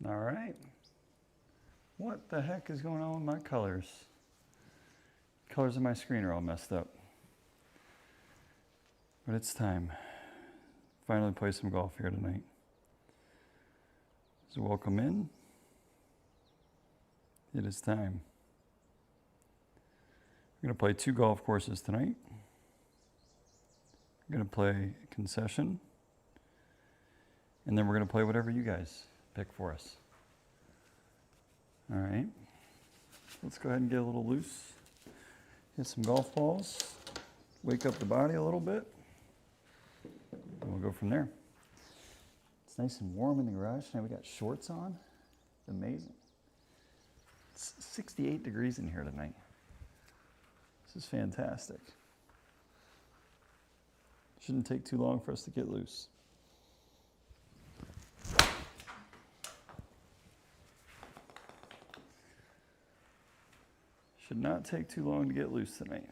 All right. What the heck is going on with my colors? Colors of my screen are all messed up. But it's time. Finally play some golf here tonight. So welcome in. It is time. We're going to play 2 golf courses tonight. We're going to play Concession. And then we're going to play whatever you guys pick for us. All right. Let's go ahead and get a little loose. Hit some golf balls. Wake up the body a little bit. And we'll go from there. It's nice and warm in the garage. Now we got shorts on. Amazing. It's 68 degrees in here tonight. This is fantastic. Shouldn't take too long for us to get loose. Should not take too long to get loose tonight.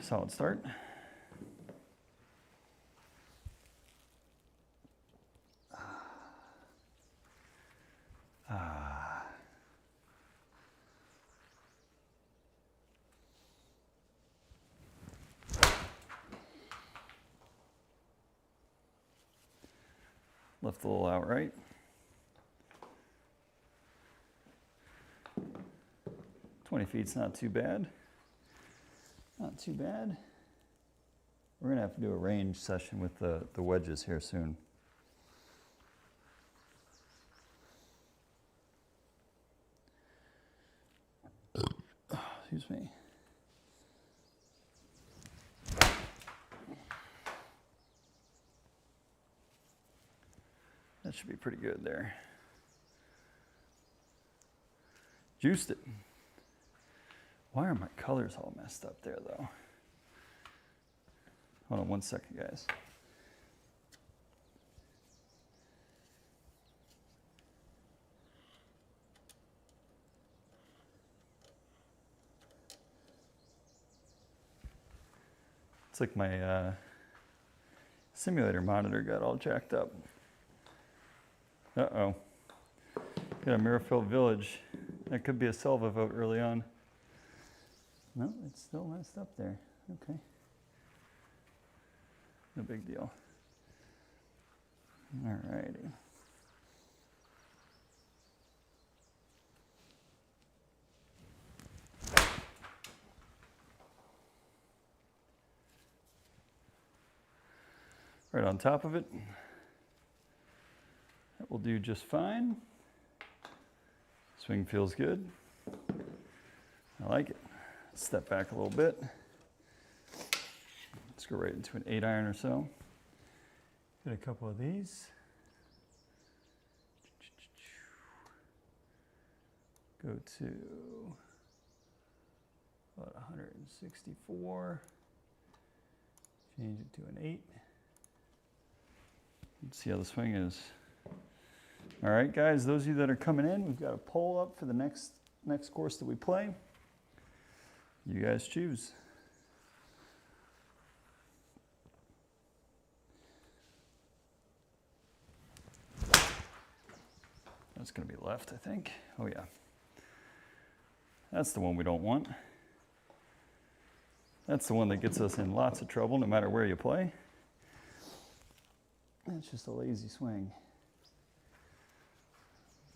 Solid start. Left a little out right. Feet's not too bad. Not too bad. We're gonna have to do a range session with the wedges here soon. Excuse me. That should be pretty good there. Juiced it. Why are my colors all messed up there, though? Hold on one second, guys. It's like my simulator monitor got all jacked up. Uh-oh. Got a mirror-filled village. That could be a Selva vote early on. No, it's still messed up there. Okay. No big deal. All righty. Right on top of it. That will do just fine. Swing feels good. I like it. Step back a little bit. Let's go right into an 8-iron or so. Get a couple of these. Go to about 164. Change it to an 8. Let's see how the swing is. All right, guys, those of you that are coming in, we've got a poll up for the next course that we play. You guys choose. That's going to be left, I think. Oh, yeah. That's the one we don't want. That's the one that gets us in lots of trouble no matter where you play. That's just a lazy swing.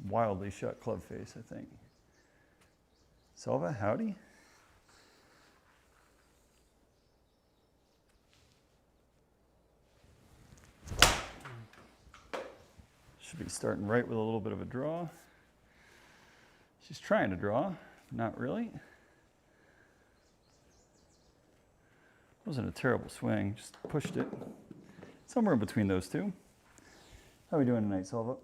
Wildly shut club face, I think. Selva, howdy. Should be starting right with a little bit of a draw. She's trying to draw, not really. Wasn't a terrible swing, just pushed it. Somewhere in between those two. How are we doing tonight, Selva?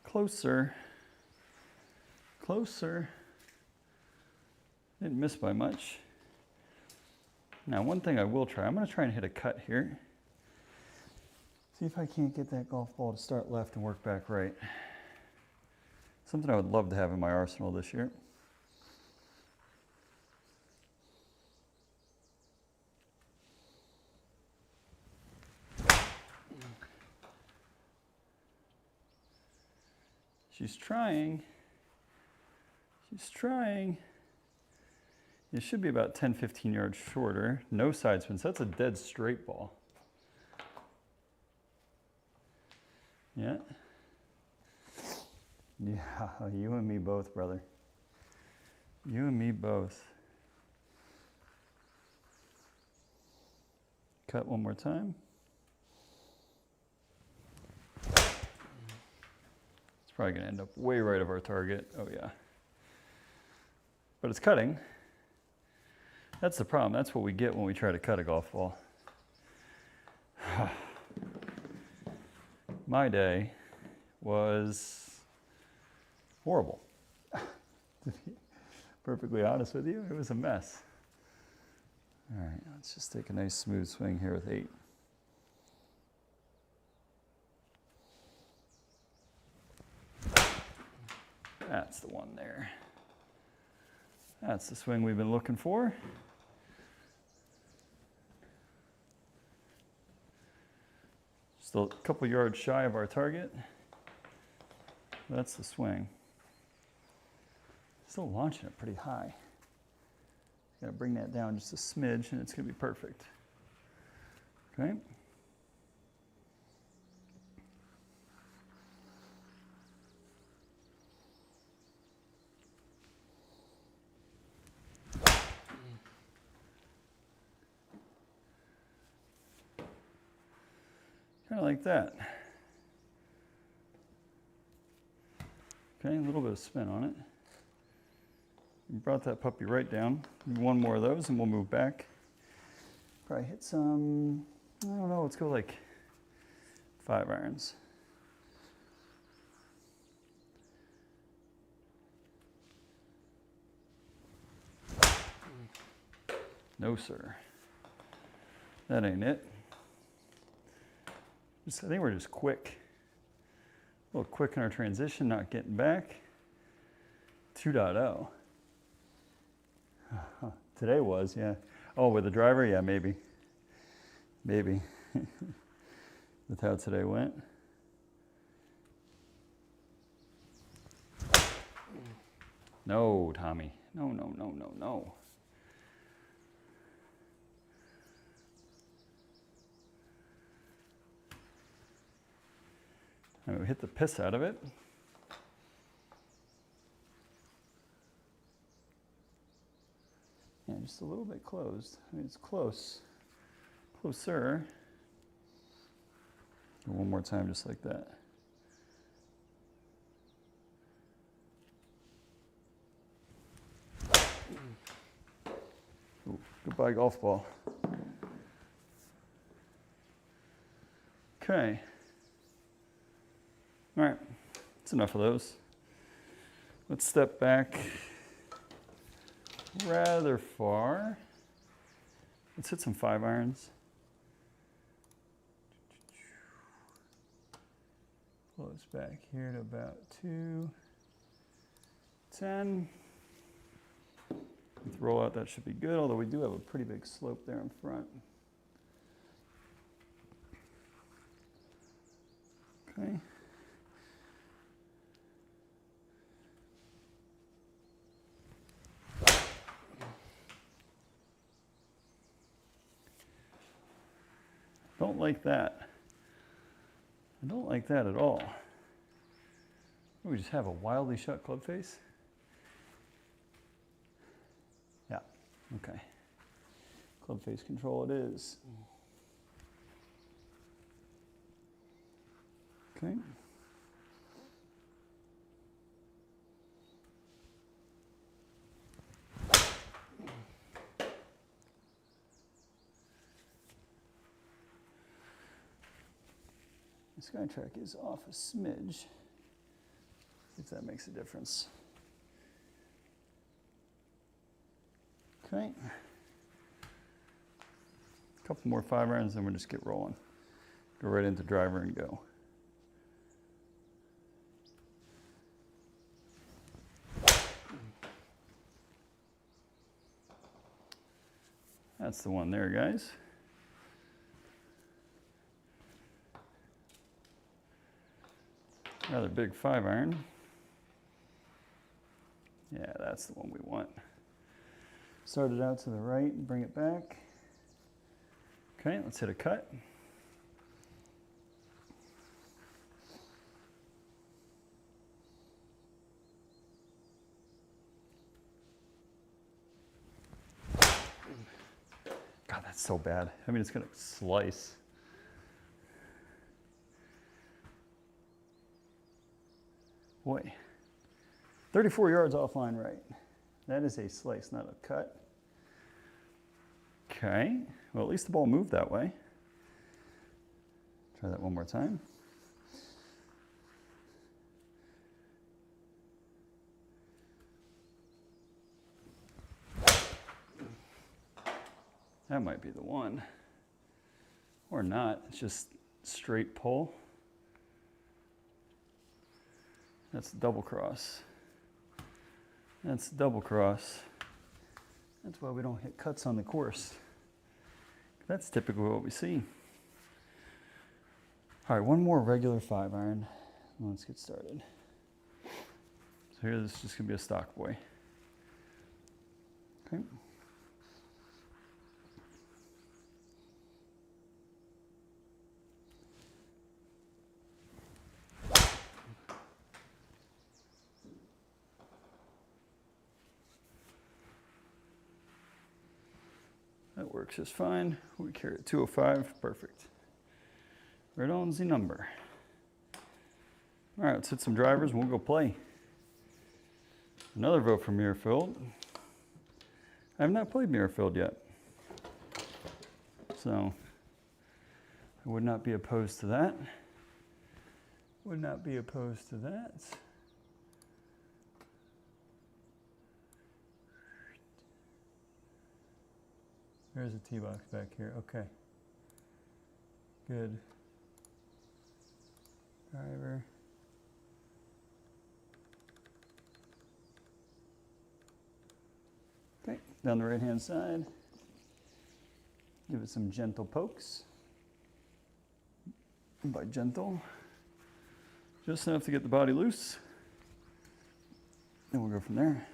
Closer. Closer. Didn't miss by much. Now, one thing I will try, I'm going to try and hit a cut here. See if I can't get that golf ball to start left and work back right. Something I would love to have in my arsenal this year. She's trying. She's trying. It should be about 10, 15 yards shorter. No side spins. That's a dead straight ball. Yeah. Yeah, you and me both, brother. You and me both. Cut one more time. It's probably going to end up way right of our target. Oh, yeah. But it's cutting. That's the problem. That's what we get when we try to cut a golf ball. My day was horrible. To be perfectly honest with you, it was a mess. All right, let's just take a nice smooth swing here with 8. That's the one there. That's the swing we've been looking for. Still a couple yards shy of our target. That's the swing. Still launching it pretty high. Got to bring that down just a smidge and it's going to be perfect. Okay. Kind of like that. Okay, a little bit of spin on it. We brought that puppy right down. One more of those and we'll move back. Probably hit some, I don't know, let's go like 5 irons. No, sir. That ain't it. I think we're just quick. A little quick in our transition, not getting back. 2.0. Today was, yeah. Oh, with the driver? Yeah, maybe. Maybe. With how today went. No, Tommy. No, no, no, no, no. And we hit the piss out of it. Yeah, just a little bit closed. I mean, it's close. Closer. And one more time, just like that. Ooh, goodbye, golf ball. Okay. All right, that's enough of those. Let's step back rather far. Let's hit some 5 irons. Close back here to about 210. With roll out, that should be good, although we do have a pretty big slope there in front. Okay. Don't like that. I don't like that at all. We just have a wildly shut club face. Yeah, okay. Club face control it is. Okay. SkyTrak is off a smidge, if that makes a difference. Okay. A couple more 5 irons, then we'll just get rolling. Go right into driver and go. That's the one there, guys. Rather big 5-iron. Yeah, that's the one we want. Start it out to the right and bring it back. Okay, let's hit a cut. God, that's so bad. I mean, it's gonna slice. Boy, 34 yards offline right. That is a slice, not a cut. Okay, well, at least the ball moved that way. Try that one more time. That might be the one. Or not, it's just straight pull. That's double cross. That's double cross. That's why we don't hit cuts on the course. That's typically what we see. All right, one more regular 5-iron. Let's get started. So here, this is just gonna be a stock boy. Okay. That works just fine. We carry it 205, perfect. Right on the number. All right, let's hit some drivers and we'll go play. Another vote for Muirfield. I have not played Muirfield yet. So I would not be opposed to that. Would not be opposed to that. There's a tee box back here. Okay. Good. Driver. Okay, down the right-hand side. Give it some gentle pokes. And by gentle, just enough to get the body loose. Then we'll go from there.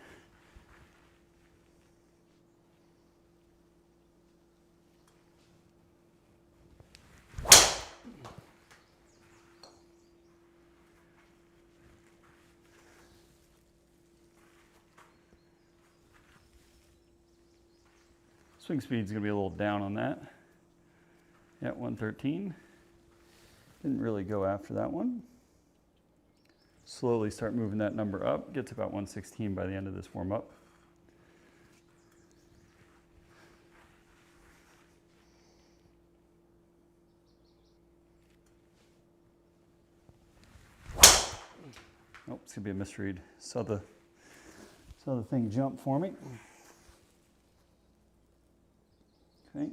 Swing speed's gonna be a little down on that. Yeah, 113. Didn't really go after that one. Slowly start moving that number up. Get to about 116 by the end of this warm-up. Oh, it's gonna be a misread. Saw the thing jump for me. Okay.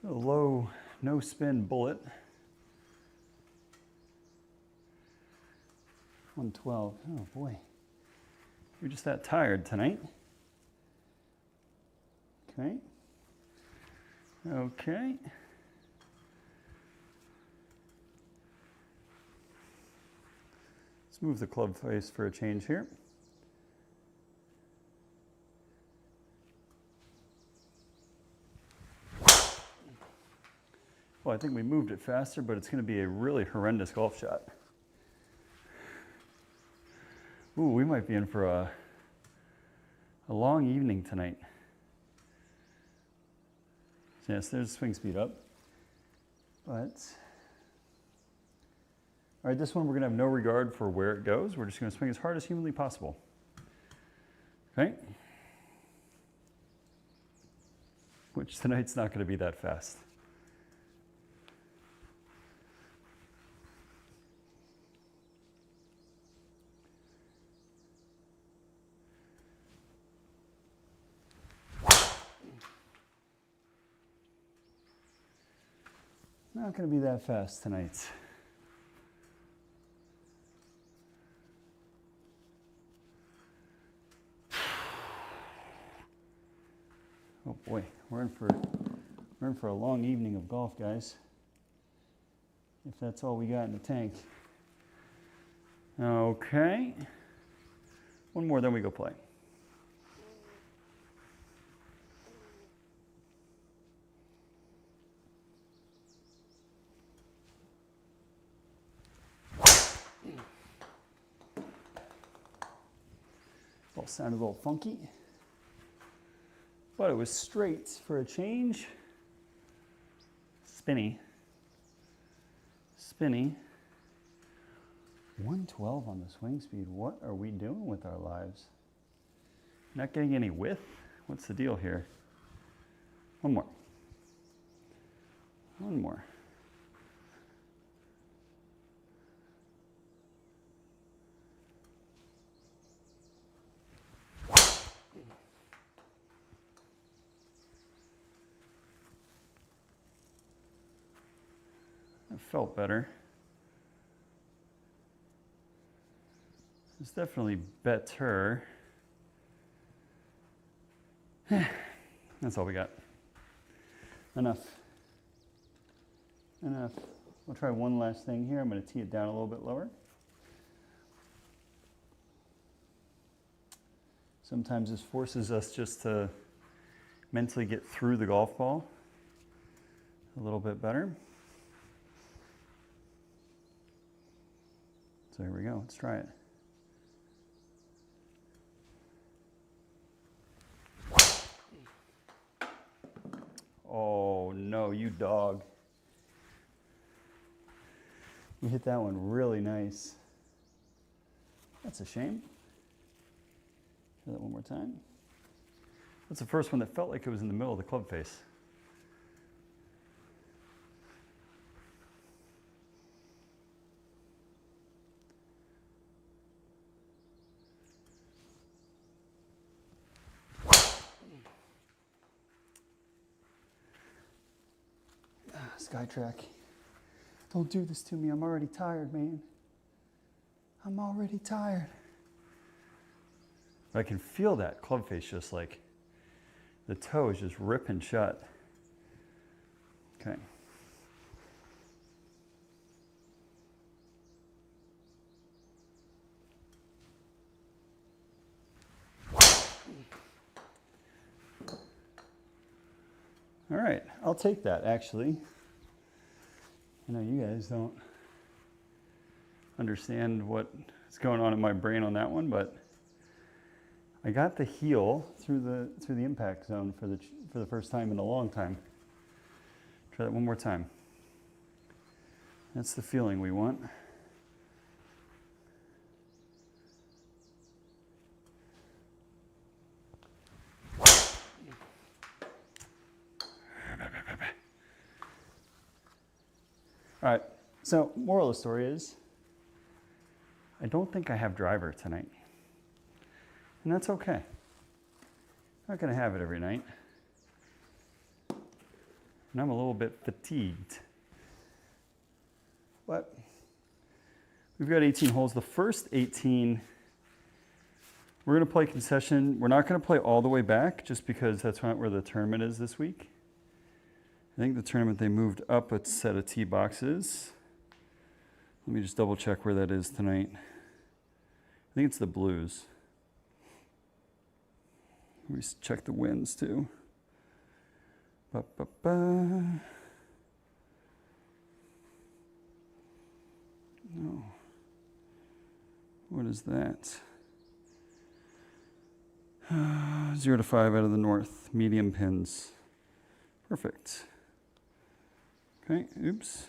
A low, no spin bullet. 112. Oh boy. You're just that tired tonight. Okay. Okay. Let's move the club face for a change here. Well, I think we moved it faster, but it's going to be a really horrendous golf shot. Ooh, we might be in for a long evening tonight. Yes, there's swing speed up. But, all right, this one we're gonna have no regard for where it goes. We're just gonna swing as hard as humanly possible. Okay? which tonight's not going to be that fast. Not going to be that fast tonight. Oh boy, we're in for a long evening of golf, guys. If that's all we got in the tank. Okay. One more, then we go play. Ball sounded a little funky, but it was straight for a change. Spinny. Spinny. 112 on the swing speed. What are we doing with our lives? Not getting any width? What's the deal here? One more. One more. It felt better. It's definitely better. That's all we got. Enough. Enough. We'll try one last thing here. I'm going to tee it down a little bit lower. Sometimes this forces us just to mentally get through the golf ball a little bit better. So here we go. Let's try it. Oh no, you dog. You hit that one really nice. That's a shame. Try that one more time. That's the first one that felt like it was in the middle of the club face. SkyTrak. Don't do this to me. I'm already tired, man. I'm already tired. But I can feel that club face just like the toe is just ripping shut. Okay. All right, I'll take that actually. I know you guys don't understand what's going on in my brain on that one, but I got the heel through the impact zone for the first time in a long time. Try that one more time. That's the feeling we want. All right, so moral of the story is, I don't think I have driver tonight. And that's okay. I'm not gonna have it every night. And I'm a little bit fatigued. But we've got 18 holes. The first 18, we're gonna play Concession. We're not gonna play all the way back just because that's not where the tournament is this week. I think the tournament, they moved up a set of tee boxes. Let me just double check where that is tonight. I think it's the Blues. Let me check the winds too. Ba-ba-ba. No. What is that? 0 to 5 out of the north. Medium pins. Perfect. Okay, oops.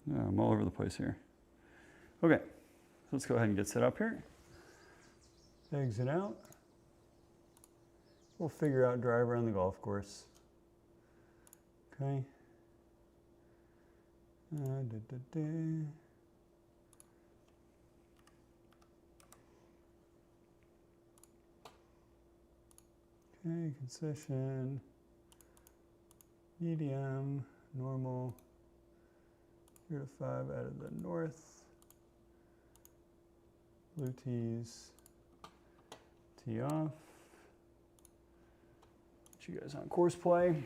I'm all over the place here. Okay, so let's go ahead and get set up here. Exit out. We'll figure out driver on the golf course. Okay. Okay, concession, medium, normal, 0 to 5 out of the north, blue tees, tee off. Put you guys on course play.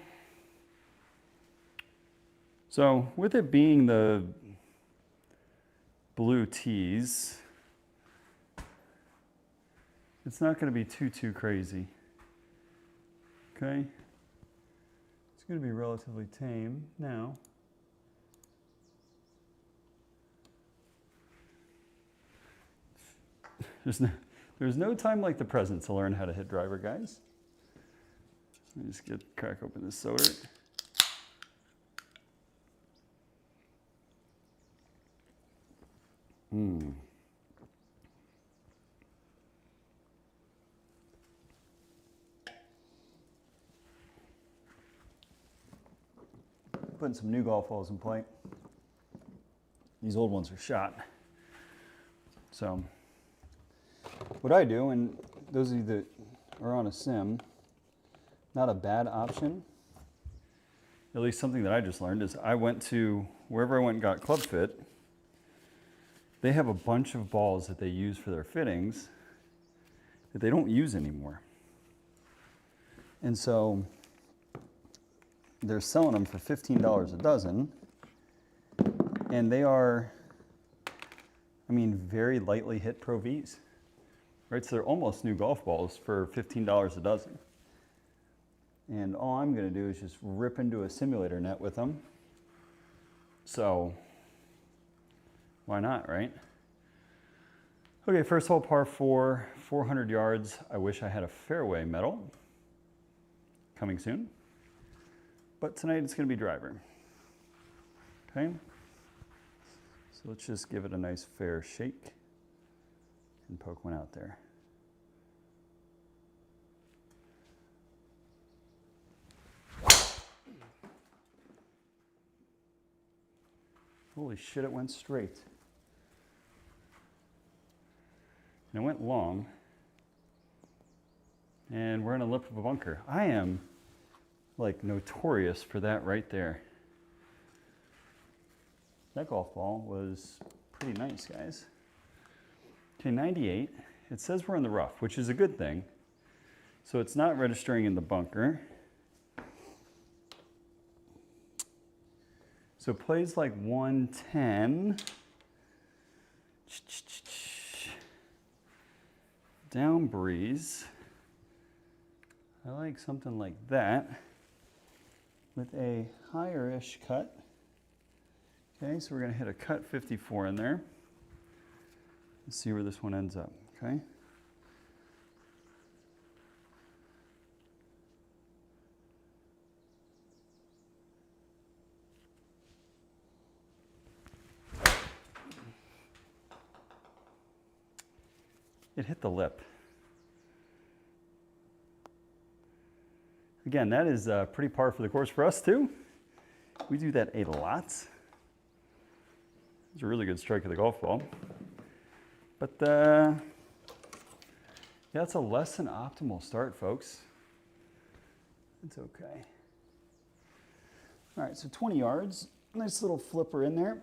So with it being the blue tees, it's not going to be too crazy. Okay, it's going to be relatively tame now. There's no time like the present to learn how to hit driver, guys. Let me just crack open this soda. Putting some new golf balls in play. These old ones are shot. So what I do, and those of you that are on a sim, not a bad option, at least something that I just learned, is I went to wherever I went and got Club Fit. They have a bunch of balls that they use for their fittings that they don't use anymore. And so they're selling them for $15 a dozen, and they are, I mean, very lightly hit Pro Vs, right? So they're almost new golf balls for $15 a dozen. And all I'm gonna do is just rip into a simulator net with them. So why not, right? Okay, first hole, par 4, 400 yards. I wish I had a fairway medal. Coming soon. But tonight it's going to be driver. Okay? So let's just give it a nice fair shake and poke one out there. Holy shit, it went straight. And it went long. And we're in a lip of a bunker. I am like notorious for that right there. That golf ball was pretty nice, guys. Okay, 98. It says we're in the rough, which is a good thing. So it's not registering in the bunker. So plays like 110. Down breeze. I like something like that with a higher-ish cut. Okay, so we're going to hit a cut 54 in there. Let's see where this one ends up, okay? It hit the lip. Again, that is pretty par for the course for us too. We do that a lot. It's a really good strike of the golf ball. But yeah, it's a less than optimal start, folks. It's okay. All right, so 20 yards. Nice little flipper in there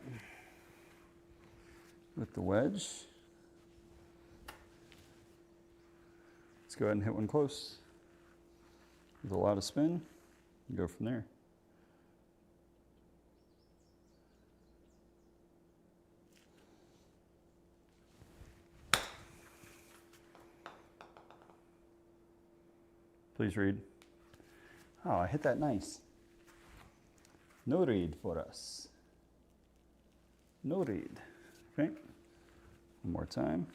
with the wedge. Let's go ahead and hit one close. With a lot of spin, and go from there. Please read. Oh, I hit that nice. No read for us. No read. Okay. One more time.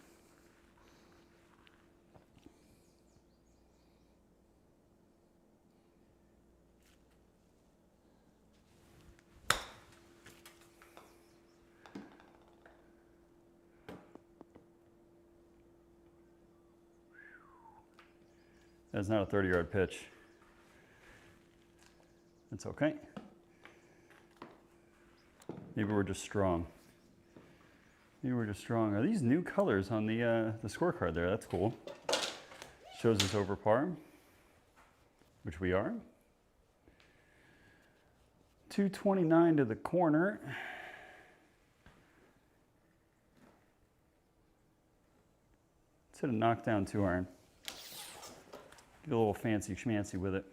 That's not a 30-yard pitch. That's okay. Maybe we're just strong. Maybe we're just strong. Are these new colors on the scorecard there? That's cool. Shows us over par, which we are. 229 to the corner. Let's hit a knockdown 2-iron. Get a little fancy schmancy with it.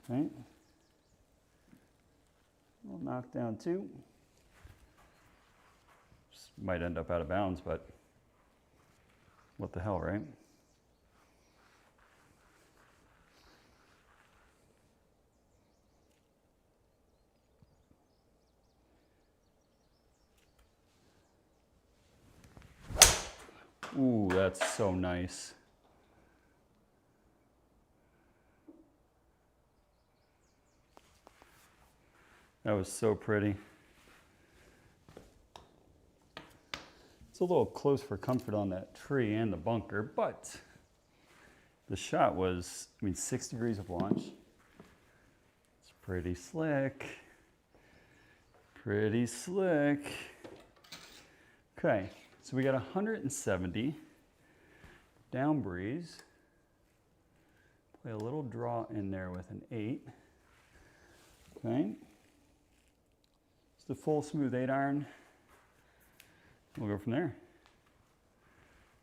Right? We'll knock down 2. Just might end up out of bounds, but what the hell, right? Ooh, that's so nice. That was so pretty. It's a little close for comfort on that tree and the bunker, but the shot was, 6 degrees of launch. It's pretty slick. Pretty slick. Okay, so we got 170. Down breeze. Play a little draw in there with an 8. Okay. It's the full smooth 8-iron. We'll go from there.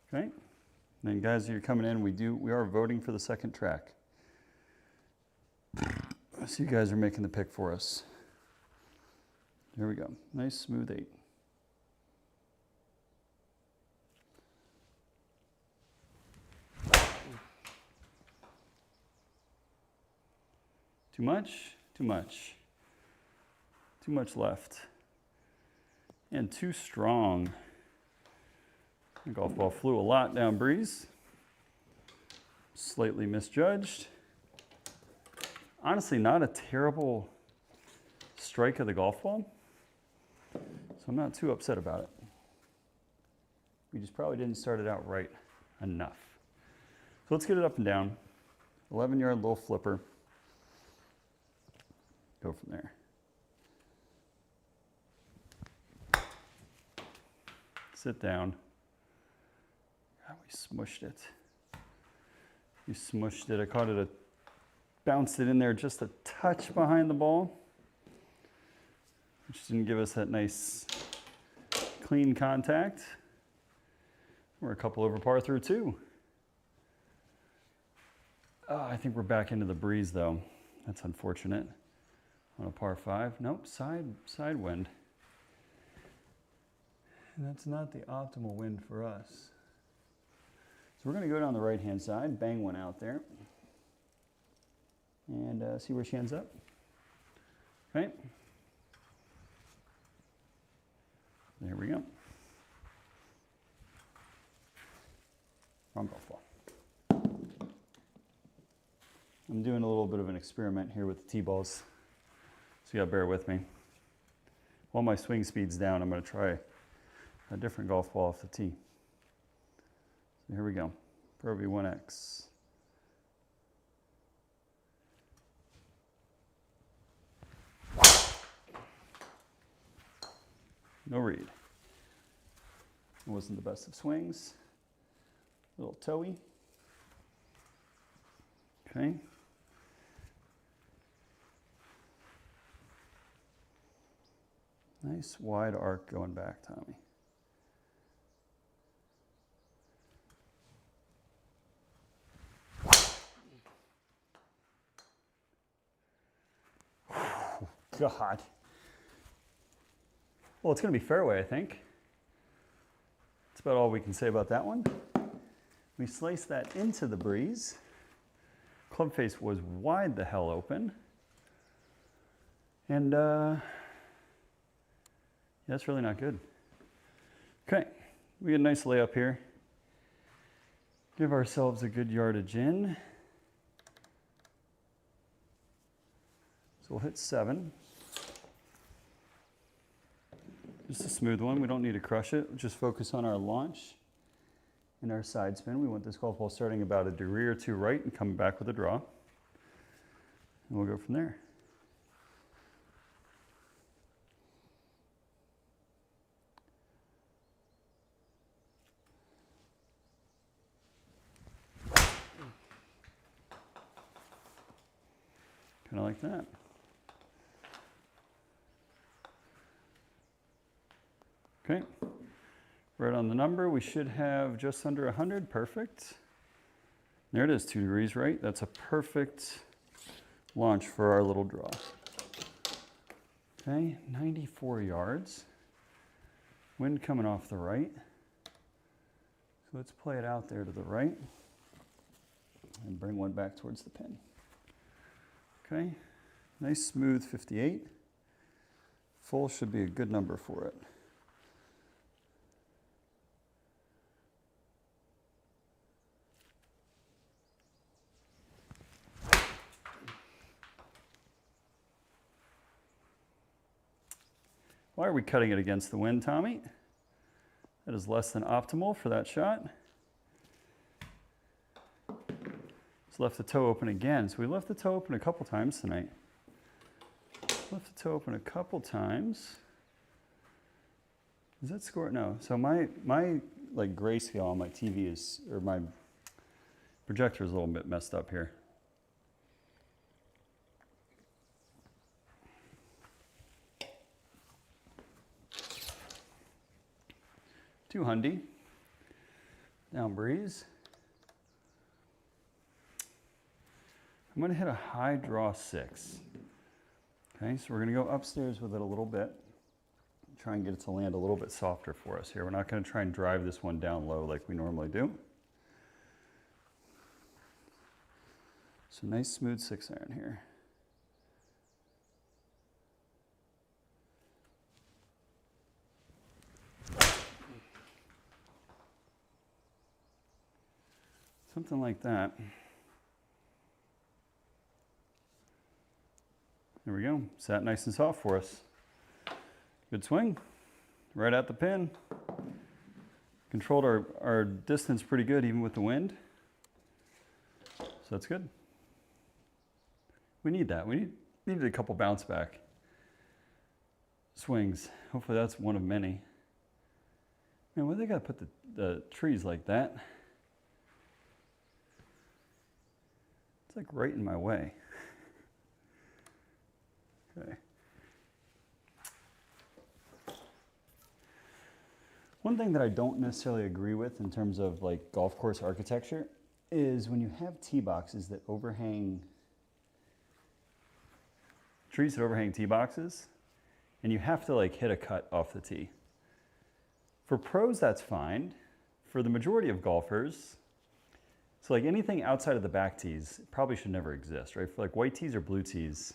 Okay. And then guys, you're coming in, we are voting for the second track. So you guys are making the pick for us. Here we go. Nice smooth 8. Too much? Too much. Too much left. And too strong. The golf ball flew a lot down breeze. Slightly misjudged. Honestly, not a terrible strike of the golf ball. So I'm not too upset about it. We just probably didn't start it out right enough. So let's get it up and down. 11-yard little flipper. Go from there. Sit down. God, we smushed it. We smushed it. I caught it, bounced it in there just a touch behind the ball, which didn't give us that nice clean contact. We're a couple over par through 2. I think we're back into the breeze though. That's unfortunate. On a par 5. Nope, side wind. And that's not the optimal wind for us. So we're going to go down the right-hand side, bang one out there, and see where she ends up. Okay. There we go. Wrong golf ball. I'm doing a little bit of an experiment here with the tee balls, so you gotta bear with me. While my swing speed's down, I'm going to try a different golf ball off the tee. So here we go. Pro V1X. No read. It wasn't the best of swings. A little toey. Okay. Nice wide arc going back, Tommy. God. Well, it's going to be fairway, I think. That's about all we can say about that one. We sliced that into the breeze. Club face was wide the hell open. And that's really not good. Okay, we get a nice layup here. Give ourselves a good yardage in. So we'll hit 7. Just a smooth one. We don't need to crush it. Just focus on our launch in our side spin. We want this golf ball starting about a degree or two right and coming back with a draw. And we'll go from there. Kind of like that. Okay, right on the number, we should have just under 100, perfect. There it is, 2 degrees right. That's a perfect launch for our little draw. Okay, 94 yards. Wind coming off the right. So let's play it out there to the right and bring one back towards the pin. Okay, nice smooth 58. Full should be a good number for it. Why are we cutting it against the wind, Tommy? That is less than optimal for that shot. Just left the toe open again. So we left the toe open a couple times tonight. Left the toe open a couple times. Does that score? No. So my like grayscale on my TV is, or my projector is a little bit messed up here. $200, down breeze. I'm gonna hit a high draw 6. Okay, so we're gonna go upstairs with it a little bit. Try and get it to land a little bit softer for us here. We're not gonna try and drive this one down low like we normally do. So nice smooth 6-iron here. Something like that. There we go. Sat nice and soft for us. Good swing. Right at the pin. Controlled our distance pretty good even with the wind. So that's good. We need that. We needed a couple bounce back swings. Hopefully that's one of many. Man, why they gotta put the trees like that? It's like right in my way. Okay. One thing that I don't necessarily agree with in terms of like golf course architecture is when you have tee boxes that overhang, trees that overhang tee boxes, and you have to like hit a cut off the tee. For pros, that's fine. For the majority of golfers, so like anything outside of the back tees probably should never exist, right? For like white tees or blue tees,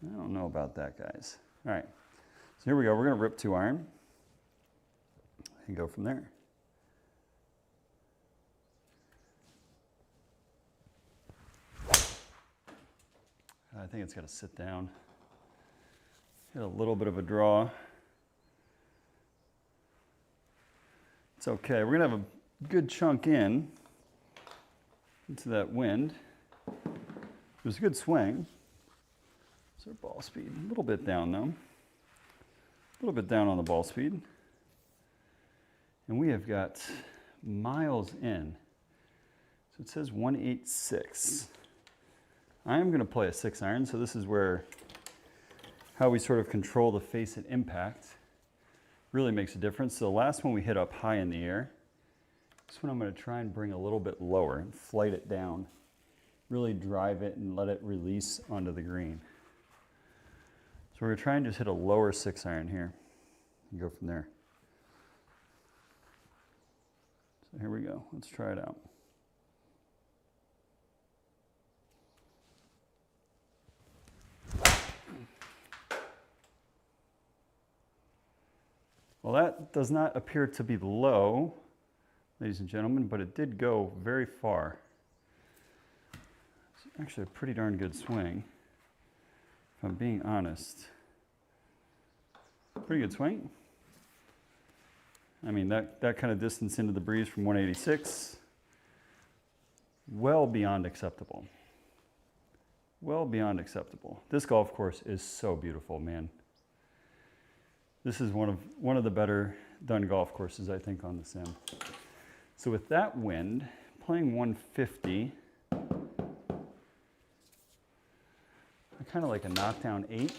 I don't know about that, guys. All right, so here we go. We're gonna rip 2-iron and go from there. I think it's gotta sit down. Hit a little bit of a draw. It's okay, we're gonna have a good chunk into that wind. It was a good swing. What's our ball speed? A little bit down though. A little bit down on the ball speed. And we have got miles in. So it says 186. I am gonna play a 6-iron, so this is where how we sort of control the face at impact really makes a difference. So the last one we hit up high in the air. This one I'm going to try and bring a little bit lower and flight it down. Really drive it and let it release onto the green. So we're going to try and just hit a lower 6-iron here and go from there. So here we go. Let's try it out. Well, that does not appear to be low, ladies and gentlemen, but it did go very far. It's actually a pretty darn good swing, if I'm being honest. Pretty good swing. I mean, that kind of distance into the breeze from 186, well beyond acceptable. Well beyond acceptable. This golf course is so beautiful, man. This is one of the better done golf courses, I think, on the sim. So with that wind, playing 150, I kind of like a knockdown 8.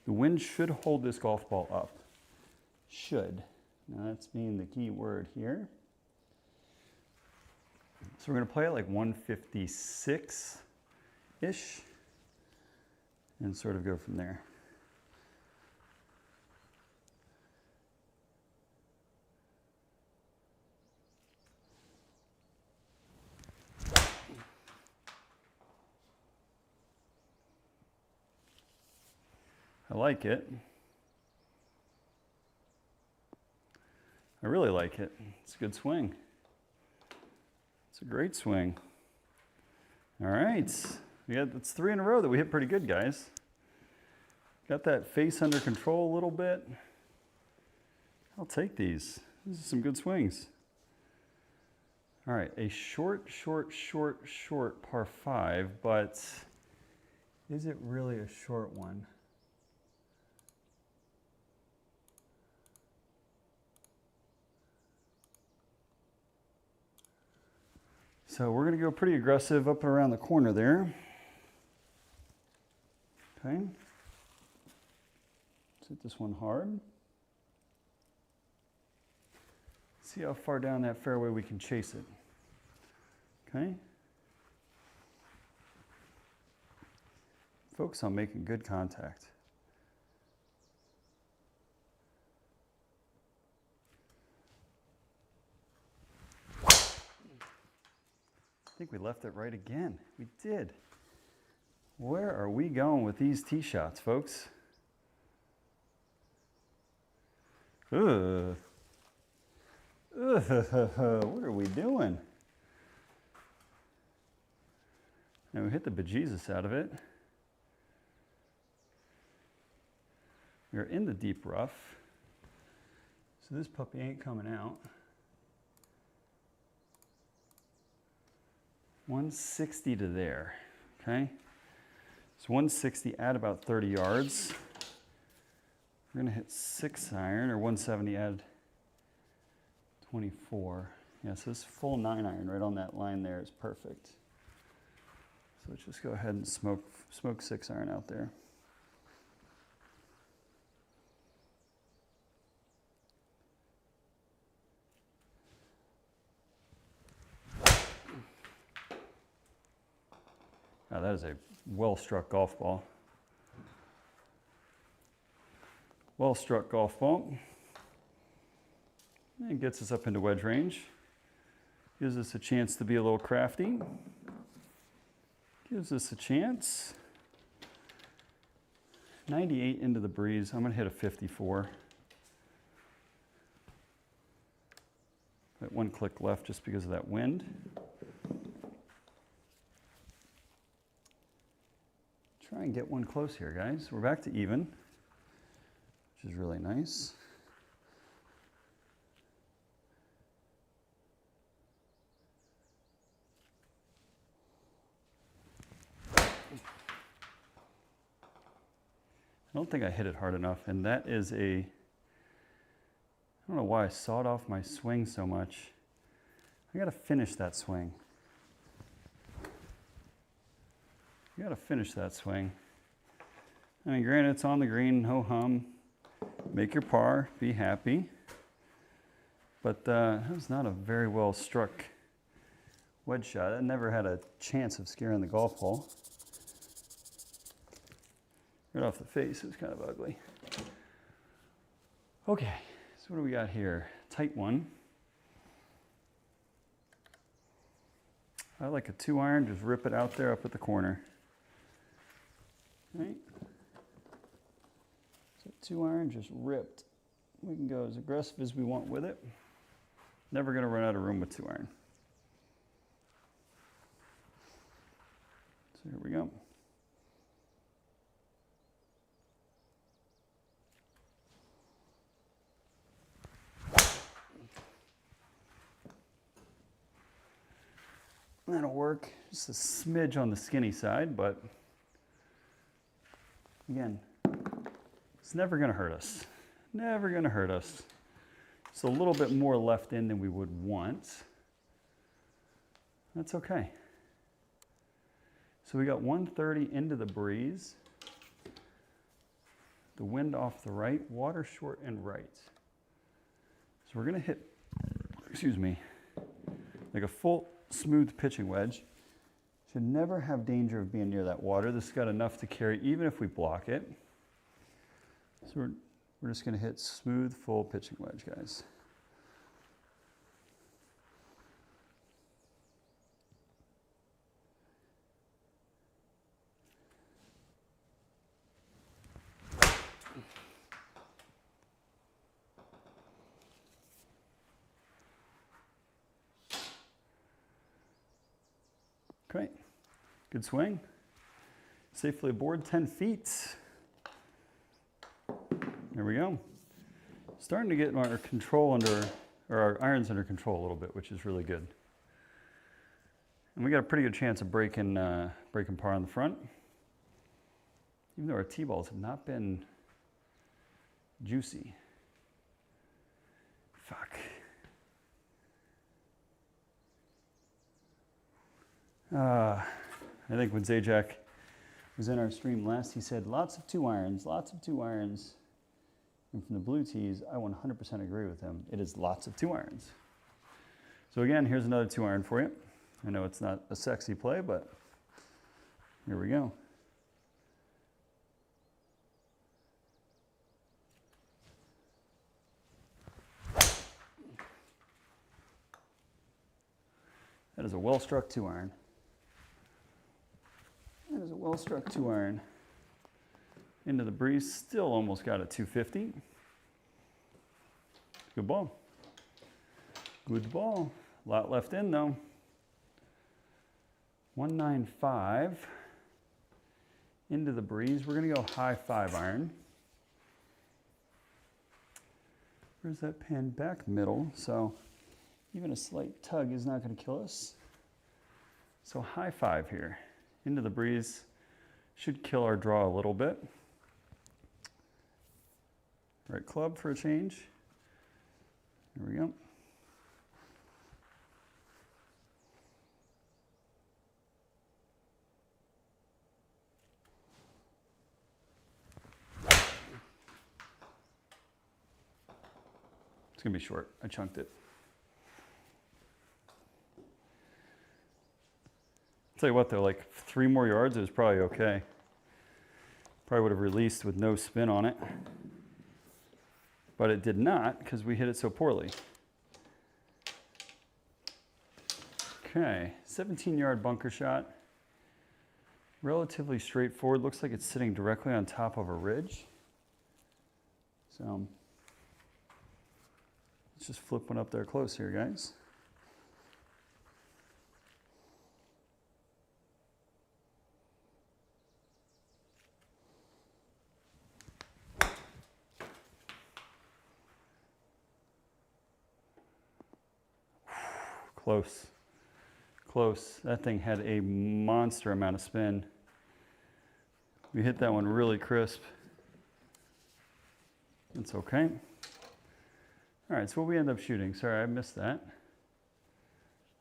The wind should hold this golf ball up. Should. Now that's being the key word here. So we're going to play it like 156-ish and sort of go from there. I like it. I really like it. It's a good swing. It's a great swing. All right. That's 3 in a row that we hit pretty good, guys. Got that face under control a little bit. I'll take these. These are some good swings. All right, a short par 5, but is it really a short one? So we're going to go pretty aggressive up and around the corner there. Okay. Let's hit this one hard. See how far down that fairway we can chase it. Okay. Focus on making good contact. I think we left it right again. We did. Where are we going with these tee shots, folks? Ugh. Ugh. What are we doing? And we hit the bejesus out of it. We're in the deep rough. So this puppy ain't coming out. 160 to there, okay? So 160 at about 30 yards. We're gonna hit 6 iron, or 170 add 24. Yeah, so this full 9 iron right on that line there is perfect. So let's just go ahead and smoke 6 iron out there. Now that is a well-struck golf ball. Well-struck golf ball. And gets us up into wedge range. Gives us a chance to be a little crafty. Gives us a chance. 98 into the breeze. I'm going to hit a 54. Got 1 click left just because of that wind. Try and get one close here, guys. We're back to even, which is really nice. I don't think I hit it hard enough, and that is I don't know why I sawed off my swing so much. I gotta finish that swing. You gotta finish that swing. I mean, granted, it's on the green, ho-hum. Make your par, be happy. But that was not a very well struck wedge shot. I never had a chance of scaring the golf ball. Right off the face, it was kind of ugly. Okay, so what do we got here? Tight one. I like a 2 iron, just rip it out there up at the corner. Right? So 2 iron just ripped. We can go as aggressive as we want with it. Never going to run out of room with 2 iron. So here we go. That'll work. Just a smidge on the skinny side, but again, it's never gonna hurt us. Never gonna hurt us. Just a little bit more left in than we would want. That's okay. So we got 130 into the breeze. The wind off the right, water short and right. So we're gonna hit, excuse me, like a full smooth pitching wedge. Should never have danger of being near that water. This has got enough to carry even if we block it. So we're just gonna hit smooth, full pitching wedge, guys. Okay, good swing. Safely aboard 10 feet. There we go. Starting to get our control under, or our irons under control a little bit, which is really good. And we got a pretty good chance of breaking par on the front. Even though our tee balls have not been juicy. Fuck. I think when Zajac was in our stream last, he said lots of 2 irons, lots of 2 irons. And from the blue tees, I 100% agree with him. It is lots of 2 irons. So again, here's another 2 iron for you. I know it's not a sexy play, but here we go. That is a well-struck 2 iron. That is a well-struck 2 iron. Into the breeze, still almost got a 250. Good ball. Good ball. A lot left in though. 195. Into the breeze. We're gonna go high 5 iron. Where's that pin? Back middle. So even a slight tug is not gonna kill us. So high 5 here. Into the breeze. Should kill our draw a little bit. Right club for a change. Here we go. It's gonna be short. I chunked it. I'll tell you what though, like 3 more yards, it was probably okay. Probably would have released with no spin on it. But it did not because we hit it so poorly. Okay, 17-yard bunker shot. Relatively straightforward. Looks like it's sitting directly on top of a ridge. So let's just flip one up there close here, guys. Close, close. That thing had a monster amount of spin. We hit that one really crisp. It's okay. All right, so what we end up shooting, sorry, I missed that.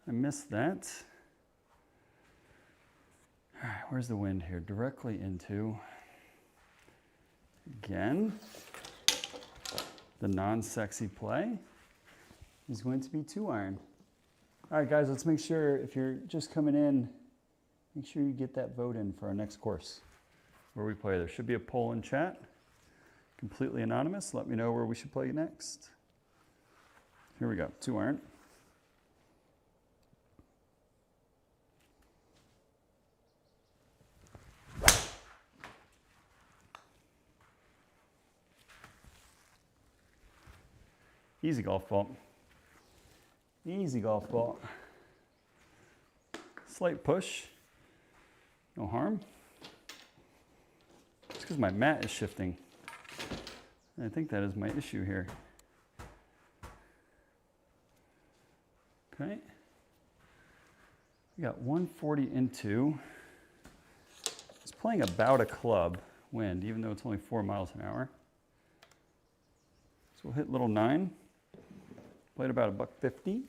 I missed that. All right, where's the wind here? Directly into, again, the non-sexy play is going to be 2 iron. All right, guys, let's make sure, if you're just coming in, make sure you get that vote in for our next course where we play. There should be a poll in chat, completely anonymous. Let me know where we should play next. Here we go, 2 iron. Easy golf ball. Easy golf ball. Slight push. No harm. It's because my mat is shifting. I think that is my issue here. Okay. We got 140 into. It's playing about a club wind, even though it's only 4 miles an hour. So we'll hit little 9. Played about $1.50.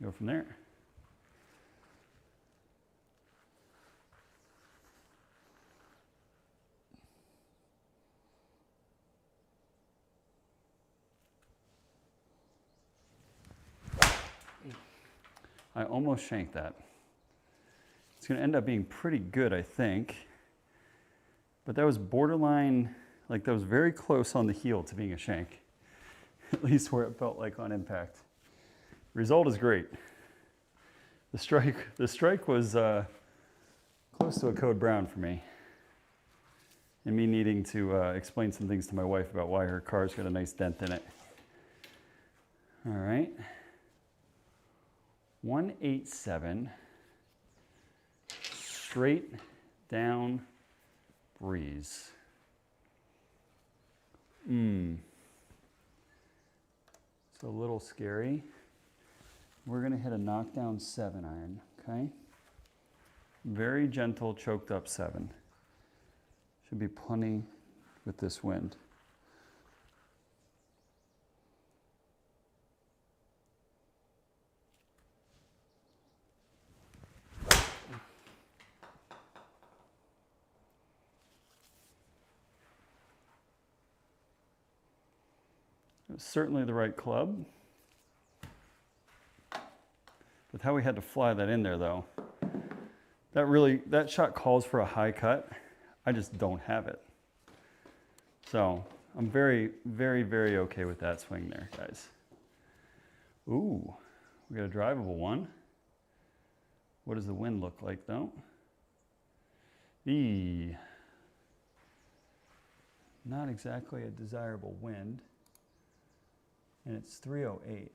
Go from there. I almost shanked that. It's going to end up being pretty good, I think. But that was borderline, like that was very close on the heel to being a shank. At least where it felt like on impact. Result is great. The strike was close to a code brown for me. And me needing to explain some things to my wife about why her car's got a nice dent in it. All right. 187, straight down breeze. It's a little scary. We're gonna hit a knockdown 7 iron, okay? Very gentle, choked up 7. Should be plenty with this wind. It was certainly the right club. With how we had to fly that in there though, that shot calls for a high cut. I just don't have it. So I'm very, very, very okay with that swing there, guys. Ooh, we got a drivable one. What does the wind look like though? Not exactly a desirable wind. And it's 308.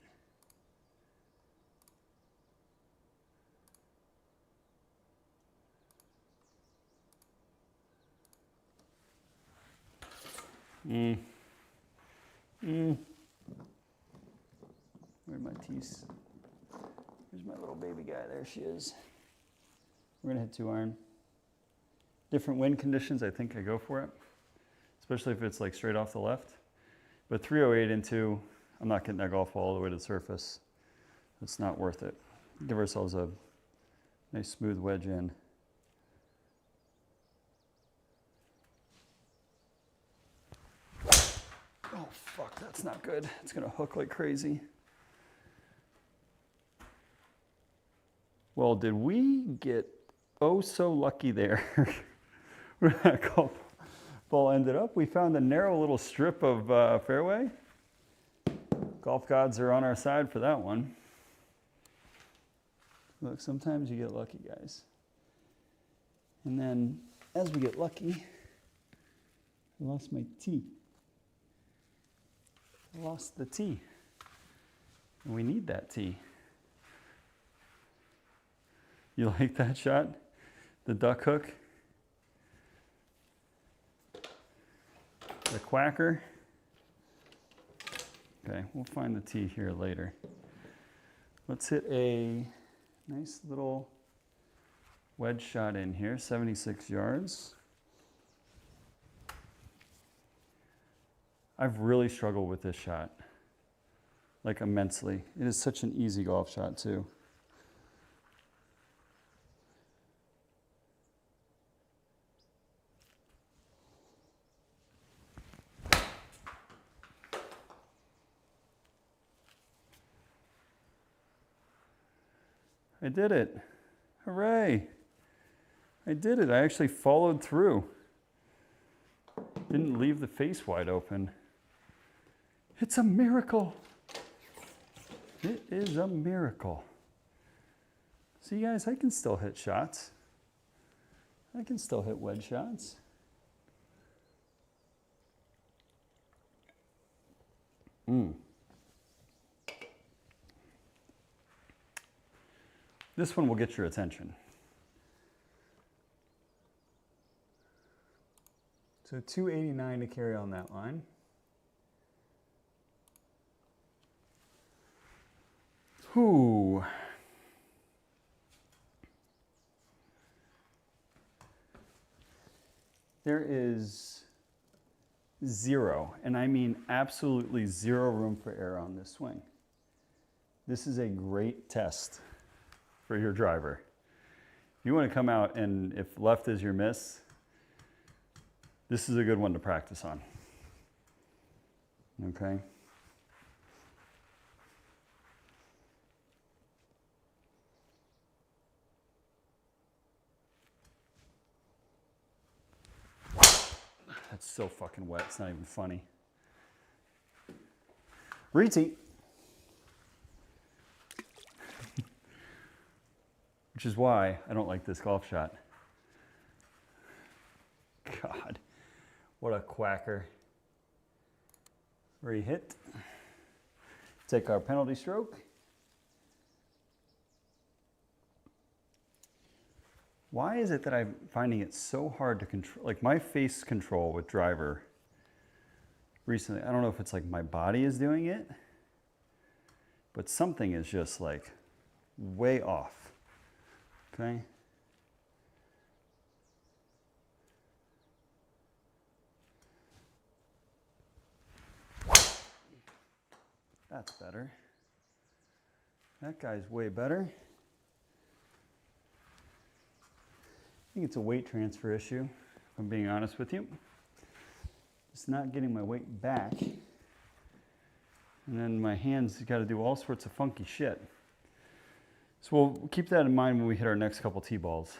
Where'd my teeth? Here's my little baby guy. There she is. We're gonna hit 2 iron. Different wind conditions, I think I go for it. Especially if it's like straight off the left. But 308 into, I'm not getting that golf ball all the way to the surface. It's not worth it. Give ourselves a nice smooth wedge in. Oh fuck, that's not good. It's gonna hook like crazy. Well, did we get oh so lucky there? Where that golf ball ended up? We found a narrow little strip of fairway. Golf gods are on our side for that one. Look, sometimes you get lucky, guys. And then, as we get lucky, I lost my tee. I lost the tee. And we need that tee. You like that shot? The duck hook? The quacker? Okay, we'll find the tee here later. Let's hit a nice little wedge shot in here, 76 yards. I've really struggled with this shot, like immensely. It is such an easy golf shot too. I did it. Hooray. I did it. I actually followed through. Didn't leave the face wide open. It's a miracle. It is a miracle. See, guys, I can still hit shots. I can still hit wedge shots. This one will get your attention. So 289 to carry on that line. Whew. There is zero, and I mean absolutely zero room for error on this swing. This is a great test for your driver. If you want to come out and if left is your miss, this is a good one to practice on. Okay? That's so fucking wet, it's not even funny. Retee. Which is why I don't like this golf shot. God, what a quacker. Re-hit. Take our penalty stroke. Why is it that I'm finding it so hard to control, like my face control with driver recently, I don't know if it's like my body is doing it, but something is just like way off, okay? That's better. That guy's way better. I think it's a weight transfer issue, if I'm being honest with you. Just not getting my weight back. And then my hands got to do all sorts of funky shit. So we'll keep that in mind when we hit our next couple tee balls.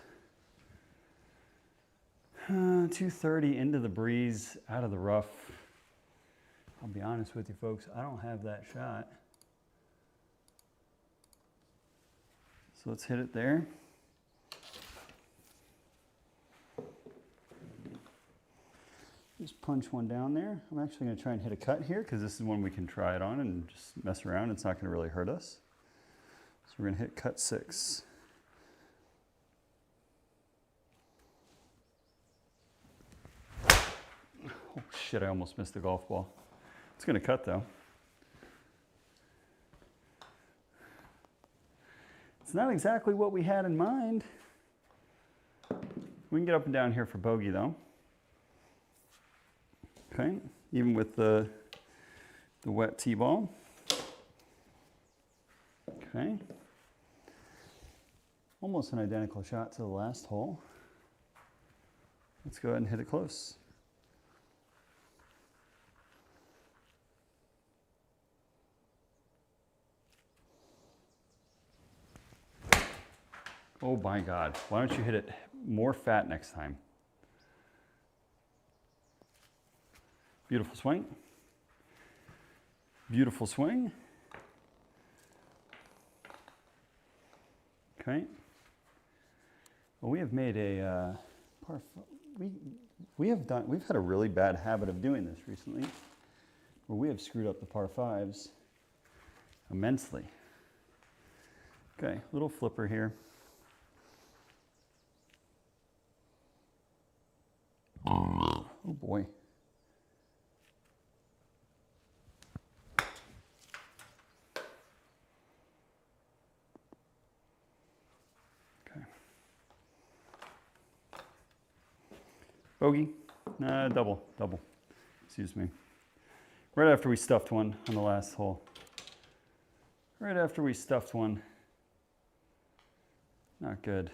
230 into the breeze, out of the rough. I'll be honest with you folks, I don't have that shot. So let's hit it there. Just punch one down there. I'm actually going to try and hit a cut here because this is one we can try it on and just mess around. It's not going to really hurt us. So we're going to hit cut 6. Oh shit, I almost missed the golf ball. It's going to cut though. It's not exactly what we had in mind. We can get up and down here for bogey though. Okay, even with the wet tee ball. Okay. Almost an identical shot to the last hole. Let's go ahead and hit it close. Oh my God, why don't you hit it more fat next time? Beautiful swing. Beautiful swing. Okay. Well, we have made a we've had a really bad habit of doing this recently, where we have screwed up the par 5s immensely. Okay, little flipper here. Oh boy. Bogey, double, excuse me. Right after we stuffed one on the last hole. Right after we stuffed one. Not good.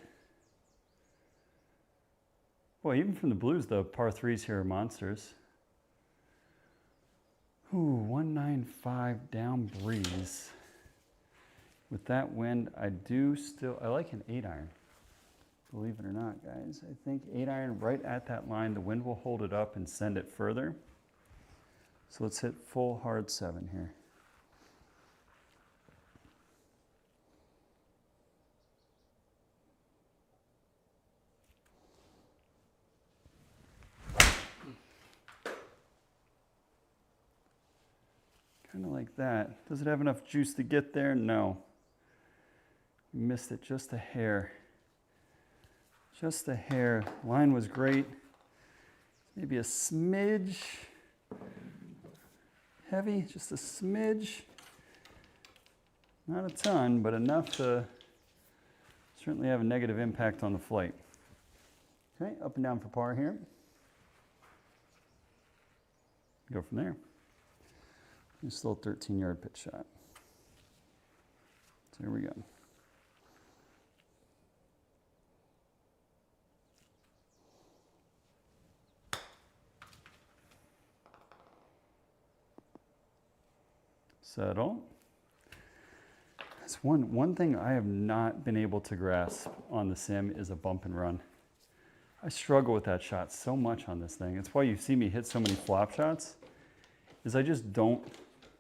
Boy, even from the blues, the par 3s here are monsters. Ooh, 195 down breeze. With that wind, I like an 8-iron. Believe it or not, guys. I think 8-iron right at that line. The wind will hold it up and send it further. So let's hit full hard 7 here. Kind of like that. Does it have enough juice to get there? No. Missed it just a hair. Just a hair. Line was great. Maybe a smidge heavy, just a smidge. Not a ton, but enough to certainly have a negative impact on the flight. Okay, up and down for par here. Go from there. Just a little 13-yard pitch shot. So here we go. Settle. That's one thing I have not been able to grasp on the sim is a bump and run. I struggle with that shot so much on this thing. It's why you see me hit so many flop shots, is I just don't,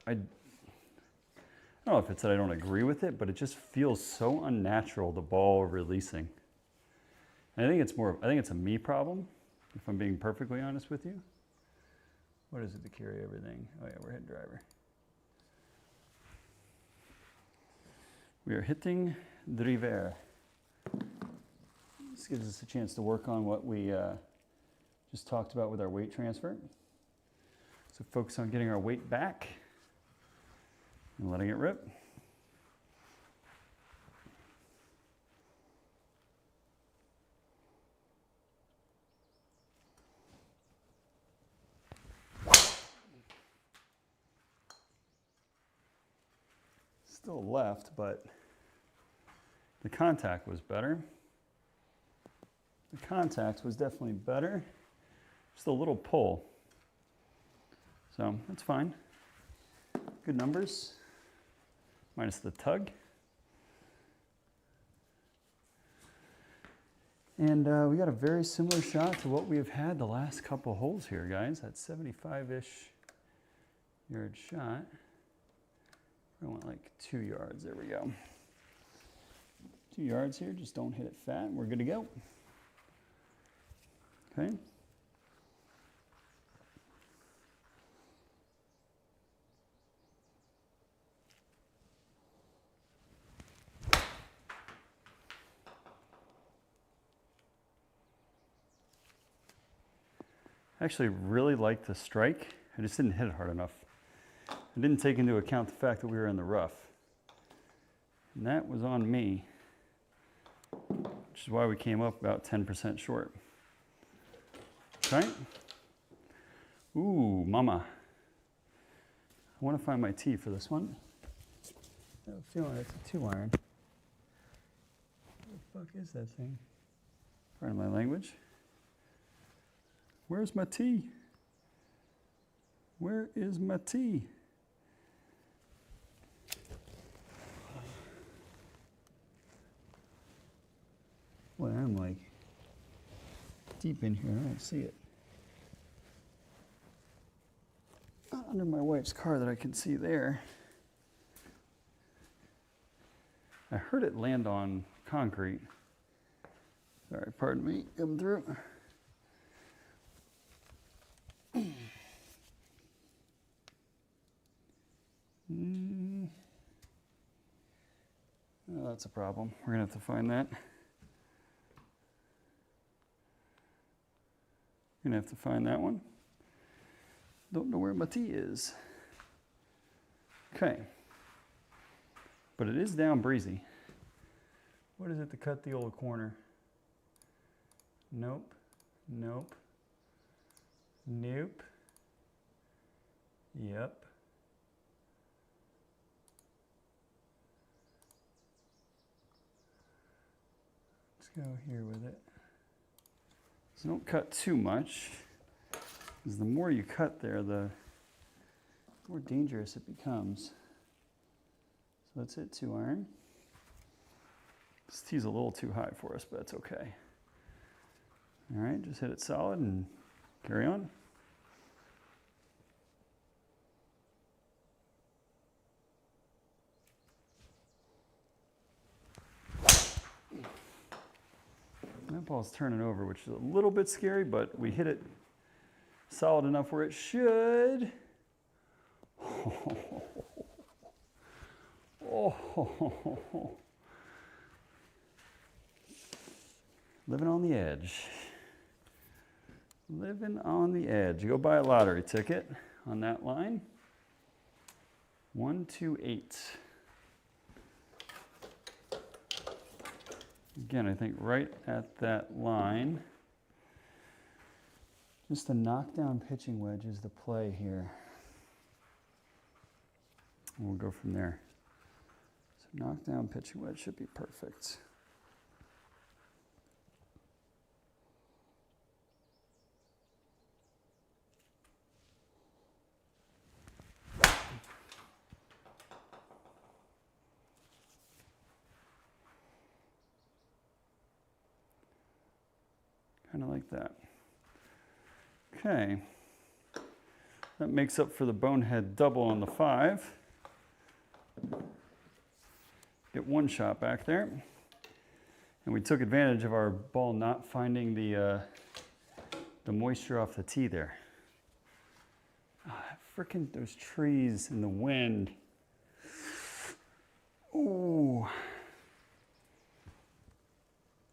I don't know if it's that I don't agree with it, but it just feels so unnatural, the ball releasing. And I think it's a me problem, if I'm being perfectly honest with you. What is it to carry everything? Oh yeah, we're hitting driver. We are hitting driver. This gives us a chance to work on what we just talked about with our weight transfer. So focus on getting our weight back and letting it rip. Still left, but the contact was better. The contact was definitely better. Just a little pull. So that's fine. Good numbers. Minus the tug. And we got a very similar shot to what we've had the last couple holes here, guys. That 75-ish yard shot. I went like 2 yards. There we go. 2 yards here. Just don't hit it fat. We're good to go. Okay. I actually really like the strike. I just didn't hit it hard enough. I didn't take into account the fact that we were in the rough. And that was on me, which is why we came up about 10% short. Okay. Ooh, mama. I want to find my tee for this one. I have a feeling it's a 2-iron. What the fuck is that thing? Pardon my language. Where's my tee? Where is my tee? Boy, I'm like deep in here. I don't see it. Not under my wife's car that I can see there. I heard it land on concrete. Sorry, pardon me. Coming through. Oh, that's a problem. We're gonna have to find that. Gonna have to find that one. Don't know where my tee is. Okay. But it is down breezy. What is it to cut the old corner? Nope. Nope. Nope. Yep. Let's go here with it. So don't cut too much, because the more you cut there, the more dangerous it becomes. So let's hit 2-iron. This tee's a little too high for us, but that's okay. All right, just hit it solid and carry on. That ball's turning over, which is a little bit scary, but we hit it solid enough where it should. Oh. Living on the edge. Living on the edge. Go buy a lottery ticket on that line. 128. Again, I think right at that line. Just a knockdown pitching wedge is the play here. And we'll go from there. So knockdown pitching wedge should be perfect. Kind of like that. Okay. That makes up for the bonehead double on the 5. Get one shot back there. And we took advantage of our ball not finding the moisture off the tee there. Frickin' those trees and the wind. Ooh.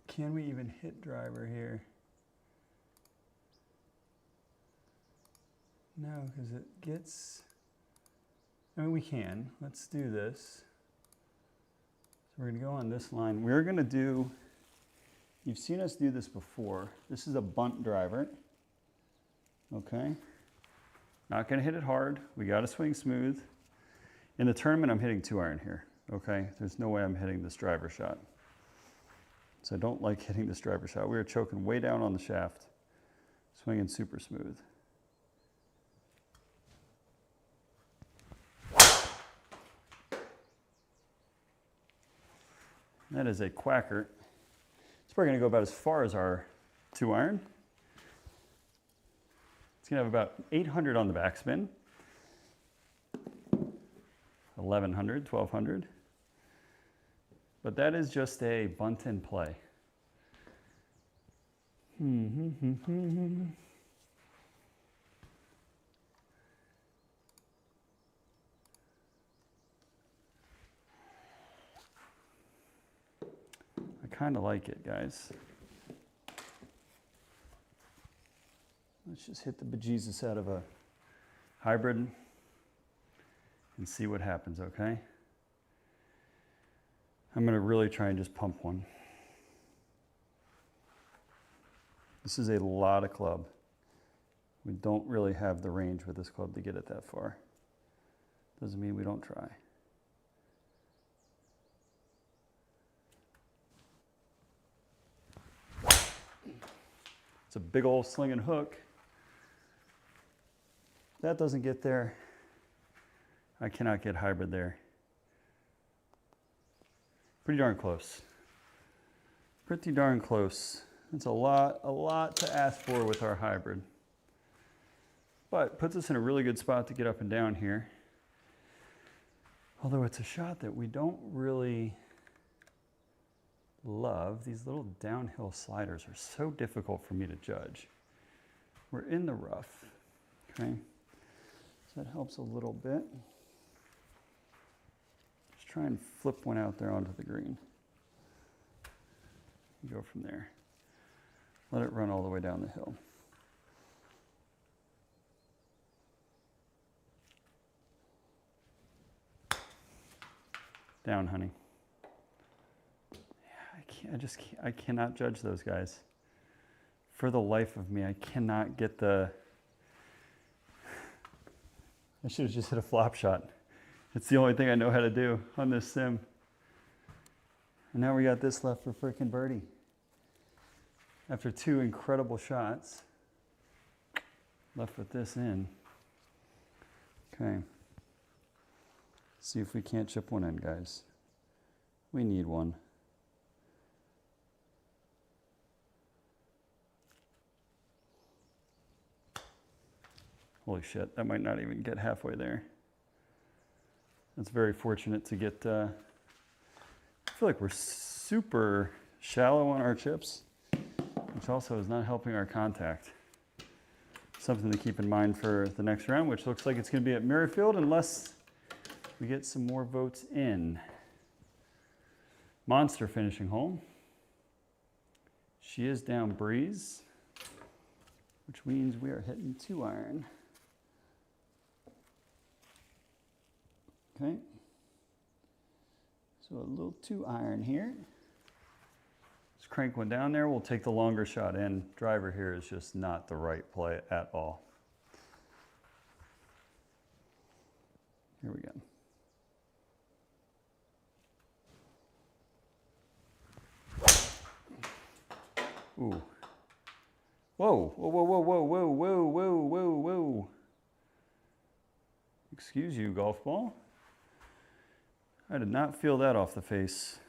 Can we even hit driver here? No, because it gets, I mean, we can. Let's do this. So we're going to go on this line. We're going to do, you've seen us do this before. This is a bunt driver. Okay. Not going to hit it hard. We got to swing smooth. In the tournament, I'm hitting 2-iron here. Okay. There's no way I'm hitting this driver shot. So I don't like hitting this driver shot. We were choking way down on the shaft, swinging super smooth. That is a quacker. It's probably going to go about as far as our 2-iron. It's going to have about 800 on the backspin. 1100, 1200. But that is just a bunt in play. I kind of like it, guys. Let's just hit the bejesus out of a hybrid and see what happens, okay? I'm going to really try and just pump one. This is a lot of club. We don't really have the range with this club to get it that far. Doesn't mean we don't try. It's a big old slinging hook. If that doesn't get there, I cannot get hybrid there. Pretty darn close. Pretty darn close. It's a lot to ask for with our hybrid. But puts us in a really good spot to get up and down here. Although it's a shot that we don't really love. These little downhill sliders are so difficult for me to judge. We're in the rough, okay? So that helps a little bit. Just try and flip one out there onto the green. Go from there. Let it run all the way down the hill. Down, honey. I cannot judge those guys. For the life of me, I cannot get the... I should have just hit a flop shot. It's the only thing I know how to do on this sim. And now we got this left for frickin' birdie. After 2 incredible shots, left with this in. Okay. See if we can't chip one in, guys. We need one. Holy shit, that might not even get halfway there. That's very fortunate to get, I feel like we're super shallow on our chips, which also is not helping our contact. Something to keep in mind for the next round, which looks like it's going to be at Merrifield unless we get some more votes in. Monster finishing hole. She is down breeze, which means we are hitting 2-iron. Okay. So a little 2-iron here. Just crank one down there. We'll take the longer shot in. Driver here is just not the right play at all. Here we go. Ooh. Whoa, whoa, whoa, whoa, whoa, whoa, whoa, whoa, whoa, whoa. Excuse you, golf ball. I did not feel that off the face.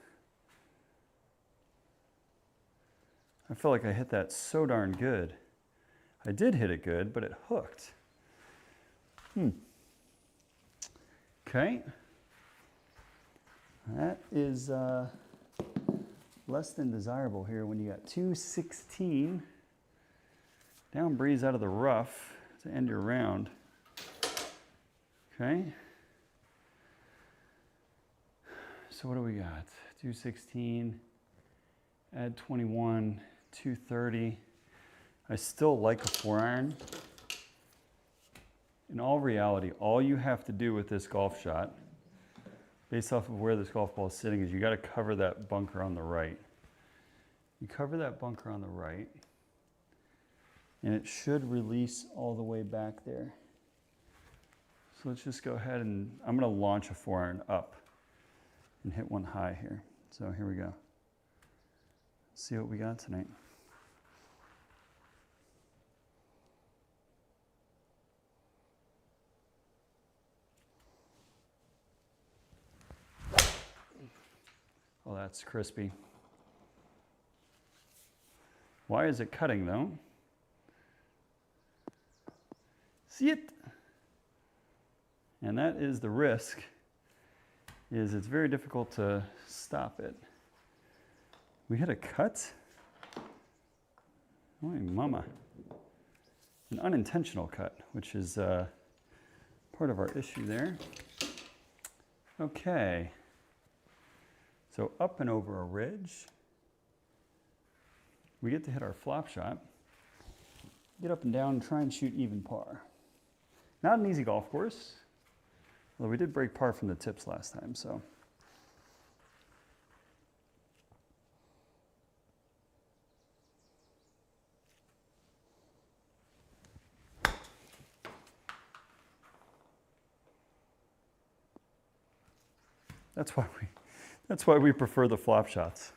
I feel like I hit that so darn good. I did hit it good, but it hooked. Okay. That is less than desirable here when you got 216 down breeze out of the rough to end your round. Okay. So what do we got? 216, add 21, 230. I still like a 4-iron. In all reality, all you have to do with this golf shot, based off of where this golf ball is sitting, is you got to cover that bunker on the right. You cover that bunker on the right, and it should release all the way back there. So let's just go ahead and, I'm going to launch a 4-iron up and hit one high here. So here we go. Let's see what we got tonight. Oh, that's crispy. Why is it cutting though? See it? And that is the risk, is it's very difficult to stop it. We hit a cut? Oh, mama. An unintentional cut, which is part of our issue there. Okay. So up and over a ridge. We get to hit our flop shot. Get up and down and try and shoot even par. Not an easy golf course. Although we did break par from the tips last time, so. That's why we prefer the flop shots.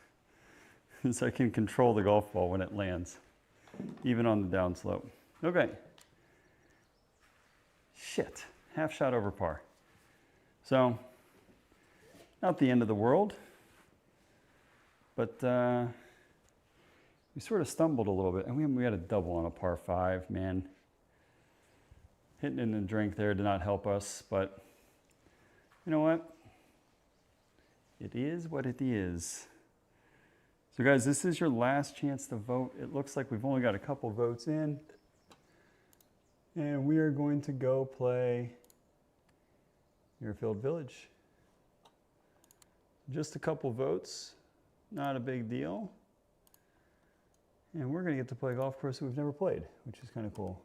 Is I can control the golf ball when it lands, even on the downslope. Okay. Shit, half shot over par. So, not the end of the world, but we sort of stumbled a little bit, and we had a double on a par 5, man. Hitting in the drink there did not help us, but you know what? It is what it is. So guys, this is your last chance to vote. It looks like we've only got a couple votes in, and we are going to go play Muirfield Village. Just a couple votes, not a big deal. And we're going to get to play a golf course that we've never played, which is kind of cool.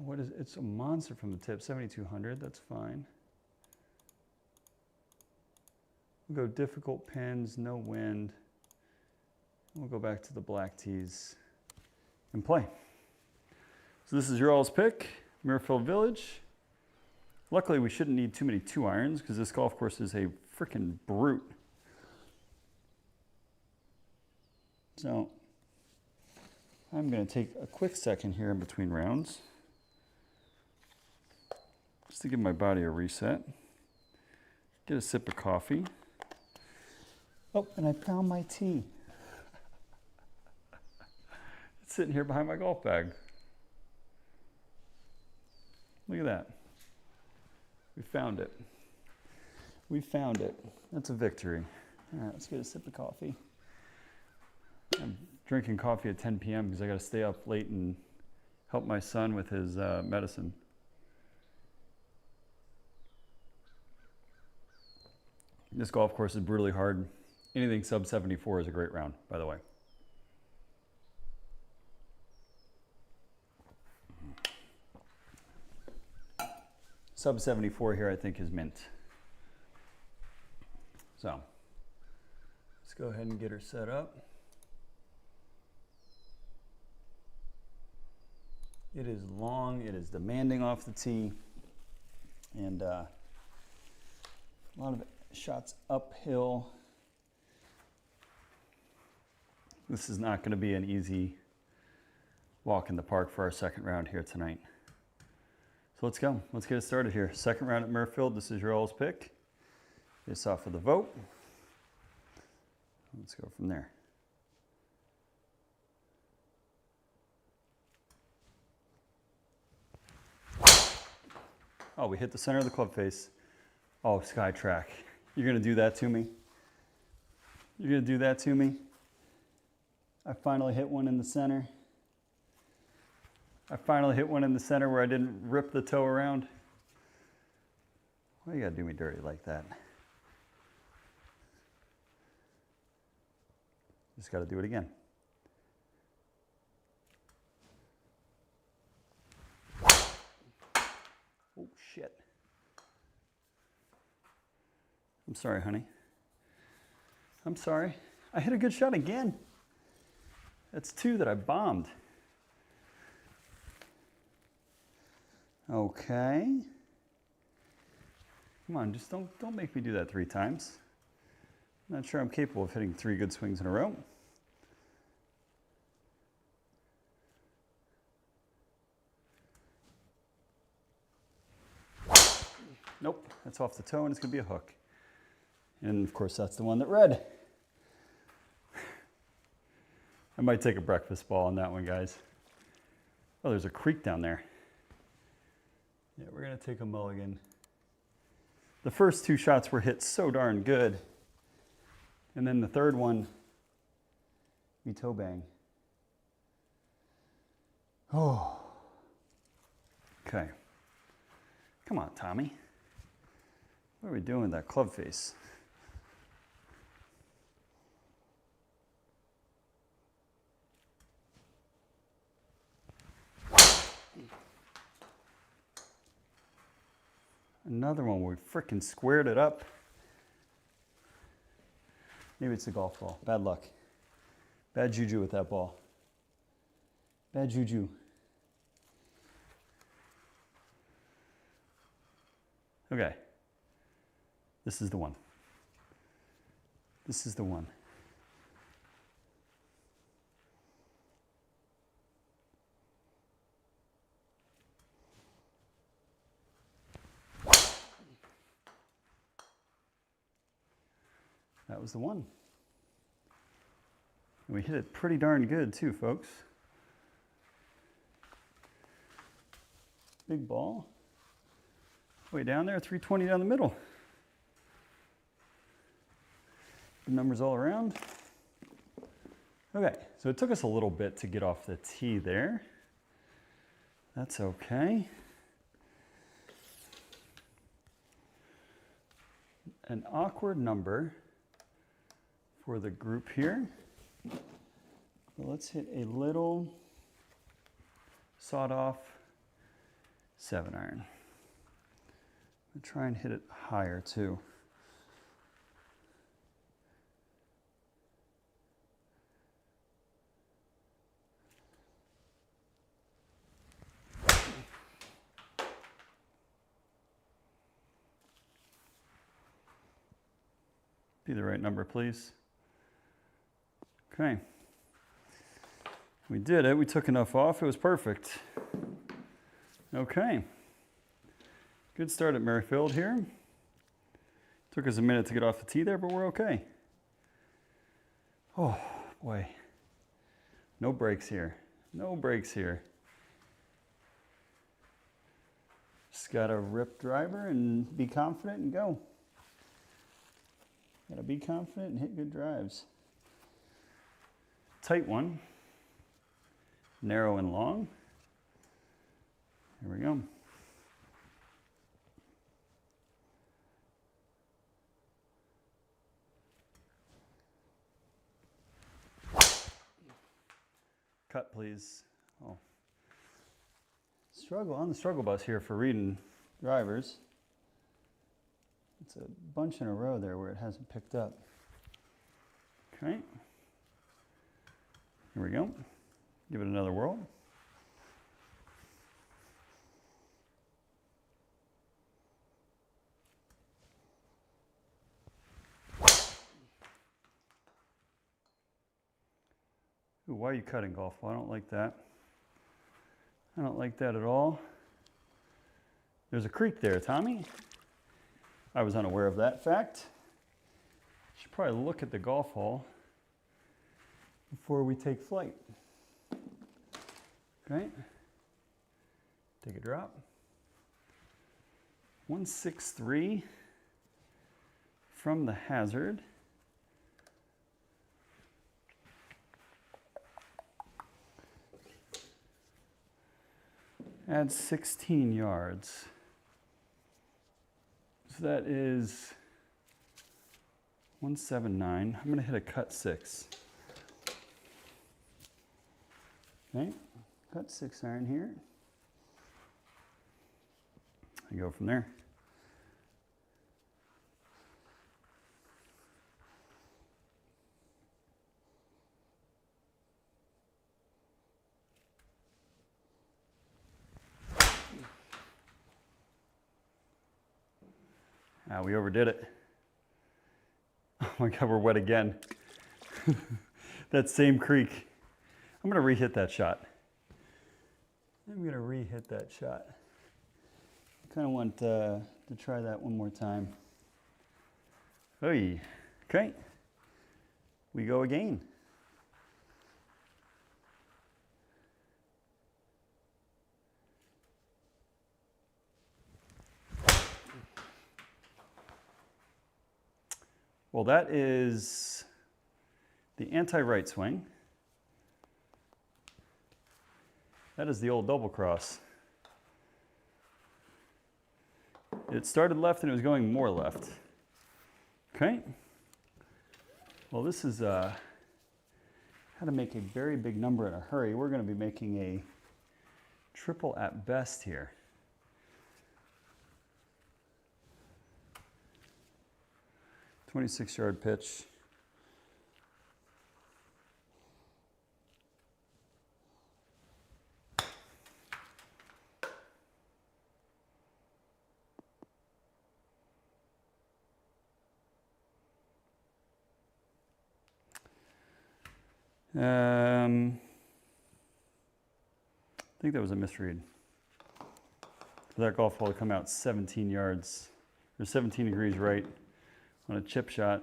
What is it? It's a monster from the tip, 7,200, that's fine. We'll go difficult pins, no wind. We'll go back to the black tees and play. So this is your all's pick, Muirfield Village. Luckily, we shouldn't need too many 2-irons because this golf course is a freaking brute. So I'm going to take a quick second here in between rounds just to give my body a reset. Get a sip of coffee. Oh, and I found my tee. It's sitting here behind my golf bag. Look at that. We found it. We found it. That's a victory. All right, let's get a sip of coffee. I'm drinking coffee at 10 p.m. because I got to stay up late and help my son with his medicine. This golf course is brutally hard. Anything sub 74 is a great round, by the way. Sub 74 here I think is mint. So let's go ahead and get her set up. It is long, it is demanding off the tee, and a lot of shots uphill. This is not going to be an easy walk in the park for our second round here tonight. So let's go. Let's get it started here. Second round at Murfield. This is your all's pick. Based off of the vote. Let's go from there. Oh, we hit the center of the club face. Oh, SkyTrak. You're going to do that to me? You're going to do that to me? I finally hit one in the center. I finally hit one in the center where I didn't rip the toe around. Why you got to do me dirty like that? Just got to do it again. Oh, shit. I'm sorry, honey. I'm sorry. I hit a good shot again. That's two that I bombed. Okay. Come on, just don't make me do that 3 times. I'm not sure I'm capable of hitting 3 good swings in a row. Nope, that's off the toe and it's gonna be a hook. And of course that's the one that read. I might take a breakfast ball on that one, guys. Oh, there's a creek down there. Yeah, we're gonna take a mulligan. The first 2 shots were hit so darn good. And then the third one, we toe bang. Oh. Okay. Come on, Tommy. What are we doing with that club face? Another one where we frickin' squared it up. Maybe it's a golf ball. Bad luck. Bad juju with that ball. Bad juju. Okay. This is the one. This is the one. That was the one. And we hit it pretty darn good too, folks. Big ball. Way down there, 320 down the middle. Good numbers all around. Okay, so it took us a little bit to get off the tee there. That's okay. An awkward number for the group here. Well, let's hit a little sawed-off 7-iron. I'll try and hit it higher too. Be the right number, please. Okay. We did it. We took enough off. It was perfect. Okay. Good start at Merrifield here. Took us a minute to get off the tee there, but we're okay. Oh, boy. No breaks here. No breaks here. Just got to rip driver and be confident and go. Got to be confident and hit good drives. Tight one. Narrow and long. Here we go. Cut, please. Oh. Struggle on the struggle bus here for reading drivers. It's a bunch in a row there where it hasn't picked up. Okay. Here we go. Give it another whirl. Ooh, why are you cutting, golf ball? I don't like that. I don't like that at all. There's a creek there, Tommy. I was unaware of that fact. Should probably look at the golf hole before we take flight. Okay. Take a drop. 163 from the hazard. Add 16 yards. So that is 179. I'm gonna hit a cut 6. Okay, cut 6 iron here. I go from there. We overdid it. Oh my God, we're wet again. That same creek. I'm gonna re-hit that shot. I kind of want to try that one more time. Hey, okay. We go again. Well, that is the anti-right swing. That is the old double cross. It started left and it was going more left. Okay. Well, this is how to make a very big number in a hurry. We're going to be making a triple at best here. .26-yard pitch. I think that was a misread. For that golf ball to come out 17 yards, or 17 degrees right on a chip shot.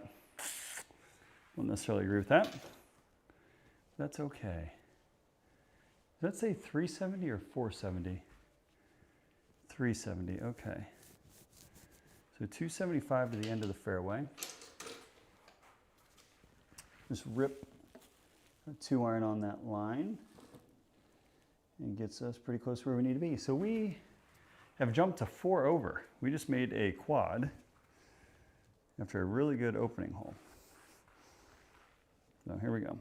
Don't necessarily agree with that. That's okay. Does that say 370 or 470? 370, okay. So 275 to the end of the fairway. Just rip a 2-iron on that line and gets us pretty close to where we need to be. So we have jumped to 4 over. We just made a quad after a really good opening hole. So here we go.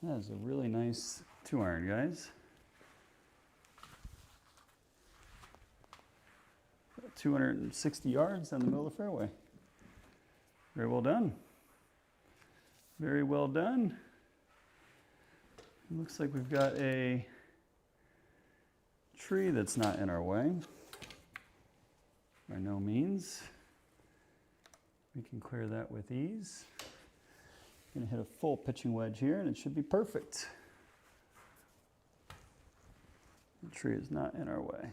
That is a really nice 2-iron, guys. 260 yards down the middle of the fairway. Very well done. Very well done. It looks like we've got a tree that's not in our way. By no means. We can clear that with ease. I'm going to hit a full pitching wedge here and it should be perfect. The tree is not in our way.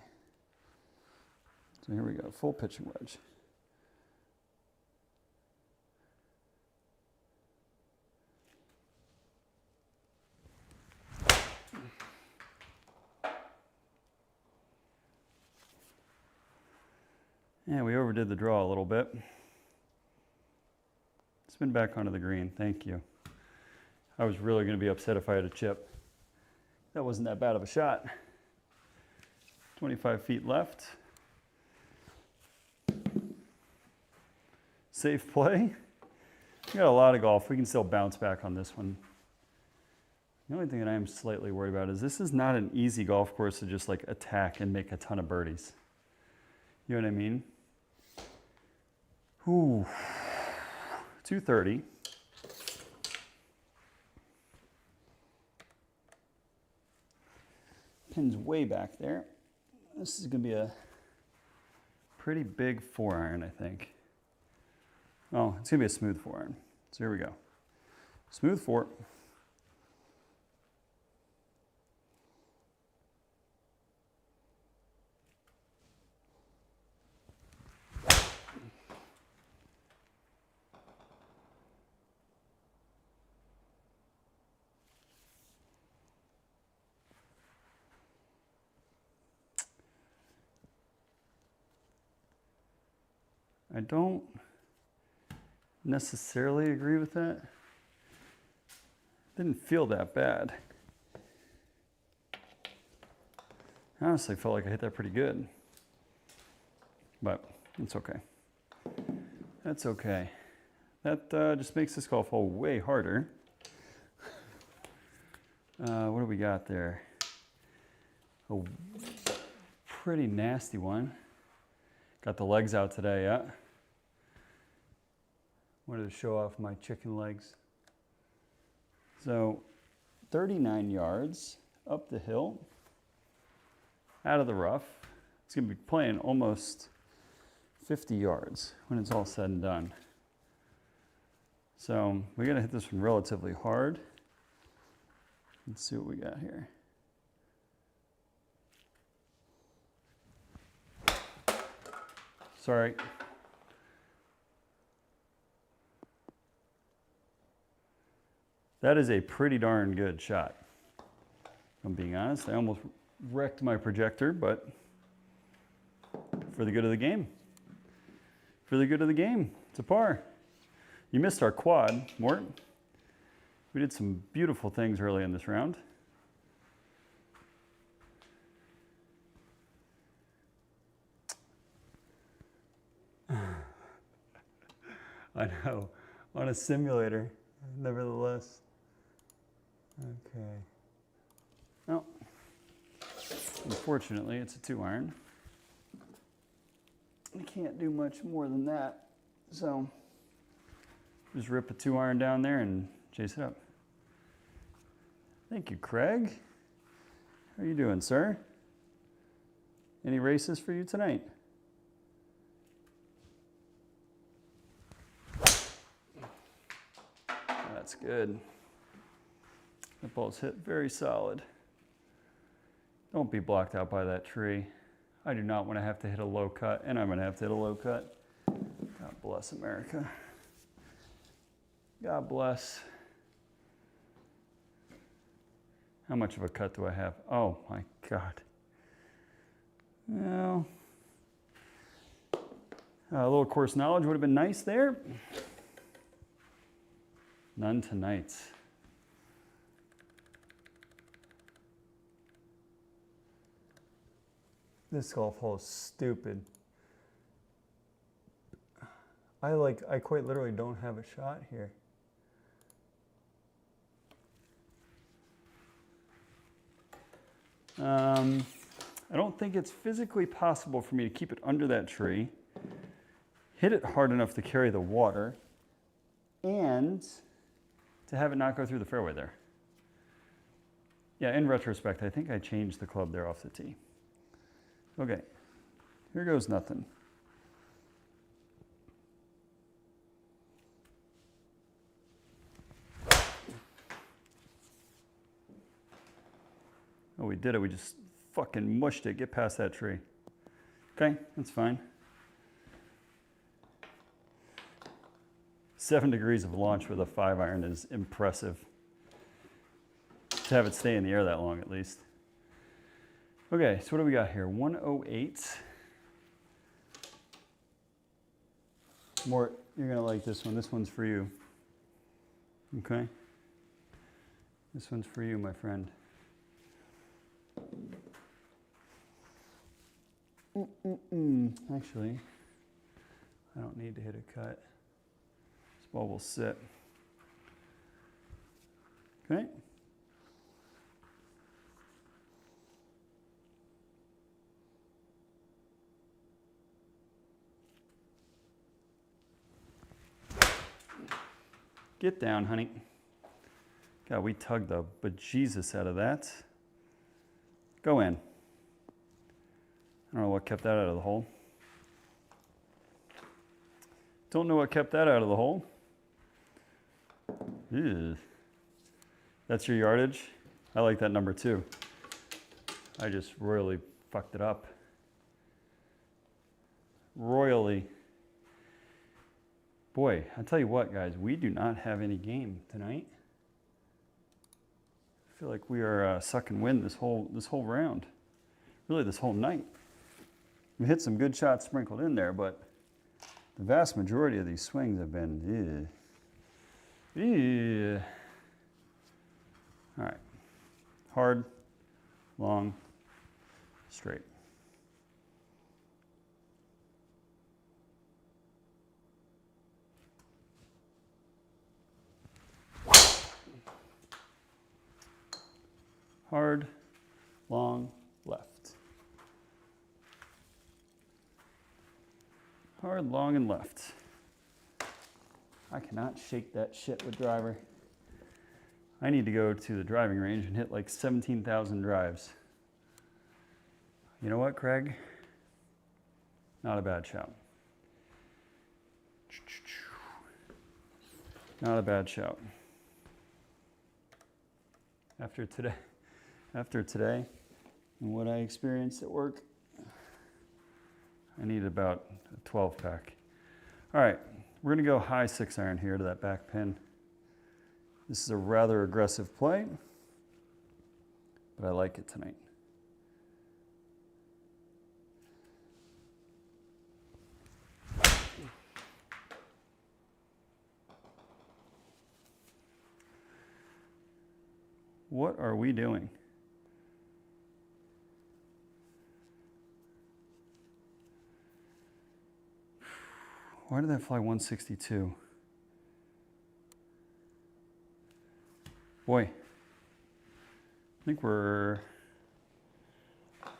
So here we go, full pitching wedge. Yeah, we overdid the draw a little bit. Spin back onto the green, thank you. I was really going to be upset if I had a chip. That wasn't that bad of a shot. 25 feet left. Safe play. We got a lot of golf. We can still bounce back on this one. The only thing that I am slightly worried about is this is not an easy golf course to just like attack and make a ton of birdies. You know what I mean? Ooh, 230. Pin's way back there. This is gonna be a pretty big 4-iron, I think. Oh, it's gonna be a smooth 4-iron. So here we go. Smooth 4. I don't necessarily agree with that. Didn't feel that bad. I honestly felt like I hit that pretty good. But it's okay. That's okay. That just makes this golf hole way harder. What do we got there? A pretty nasty one. Got the legs out today, yeah. Wanted to show off my chicken legs. So 39 yards up the hill, out of the rough. It's gonna be playing almost 50 yards when it's all said and done. So we're gonna hit this one relatively hard. Let's see what we got here. Sorry. That is a pretty darn good shot. If I'm being honest, I almost wrecked my projector, but for the good of the game. For the good of the game, it's a par. You missed our quad, Mort. We did some beautiful things early in this round. I know, on a simulator, nevertheless. Okay. Well, unfortunately, it's a 2-iron. I can't do much more than that. So, just rip a 2-iron down there and chase it up. Thank you, Craig. How are you doing, sir? Any races for you tonight? That's good. That ball's hit very solid. Don't be blocked out by that tree. I do not want to have to hit a low cut, and I'm going to have to hit a low cut. God bless America. God bless. How much of a cut do I have? Oh my God. Well, a little course knowledge would have been nice there. None tonight. This golf hole is stupid. I quite literally don't have a shot here. I don't think it's physically possible for me to keep it under that tree, hit it hard enough to carry the water, and to have it not go through the fairway there. Yeah, in retrospect, I think I changed the club there off the tee. Okay, here goes nothing. Oh, we did it. We just fucking mushed it. Get past that tree. Okay, that's fine. 7 degrees of launch with a 5-iron is impressive. To have it stay in the air that long, at least. Okay, so what do we got here? 108. Mort, you're gonna like this one. This one's for you. Okay? This one's for you, my friend. Actually, I don't need to hit a cut. Let's ball will sit. Okay. Get down, honey. God, we tugged the bejesus out of that. Go in. I don't know what kept that out of the hole. Don't know what kept that out of the hole. Ew. That's your yardage? I like that number too. I just royally fucked it up. Royally. Boy, I tell you what, guys, we do not have any game tonight. I feel like we are sucking wind this whole round. Really, this whole night. We hit some good shots sprinkled in there, but the vast majority of these swings have been, All right. Hard, long, straight. Hard, long, left. Hard, long, and left. I cannot shake that shit with driver. I need to go to the driving range and hit like 17,000 drives. You know what, Craig? Not a bad shout. Not a bad shout. After today and what I experienced at work, I need about a 12 pack. All right, we're gonna go high 6-iron here to that back pin. This is a rather aggressive play, but I like it tonight. What are we doing? Why did that fly 162? Boy, I think we're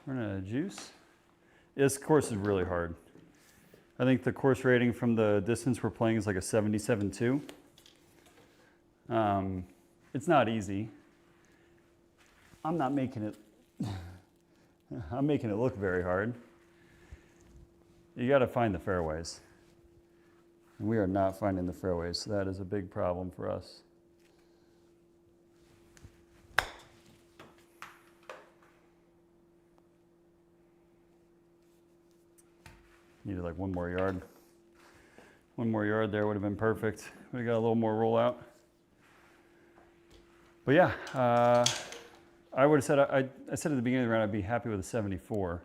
running out of juice. This course is really hard. I think the course rating from the distance we're playing is like a 77.2. It's not easy. I'm not making it, I'm making it look very hard. You gotta find the fairways. And we are not finding the fairways, so that is a big problem for us. Needed like one more yard. One more yard there would have been perfect. We got a little more rollout. But yeah, I would have said, I said at the beginning of the round I'd be happy with a 74.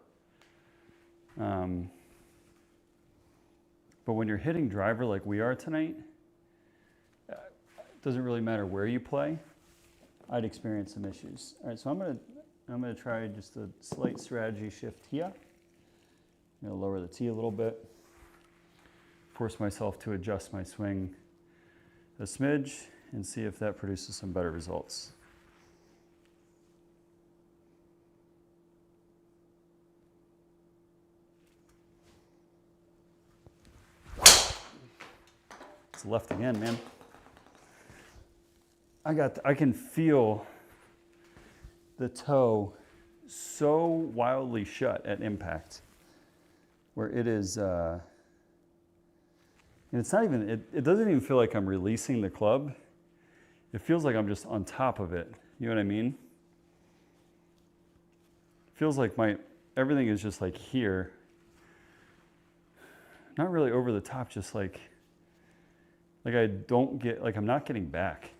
But when you're hitting driver like we are tonight, it doesn't really matter where you play. I'd experience some issues. All right, so I'm gonna try just a slight strategy shift here. I'm gonna lower the tee a little bit, force myself to adjust my swing a smidge, and see if that produces some better results. It's left again, man. I can feel the toe so wildly shut at impact, where it is, and it's not even, it doesn't even feel like I'm releasing the club. It feels like I'm just on top of it. You know what I mean? It feels like everything is just like here. Not really over the top, just like I don't get, like I'm not getting back.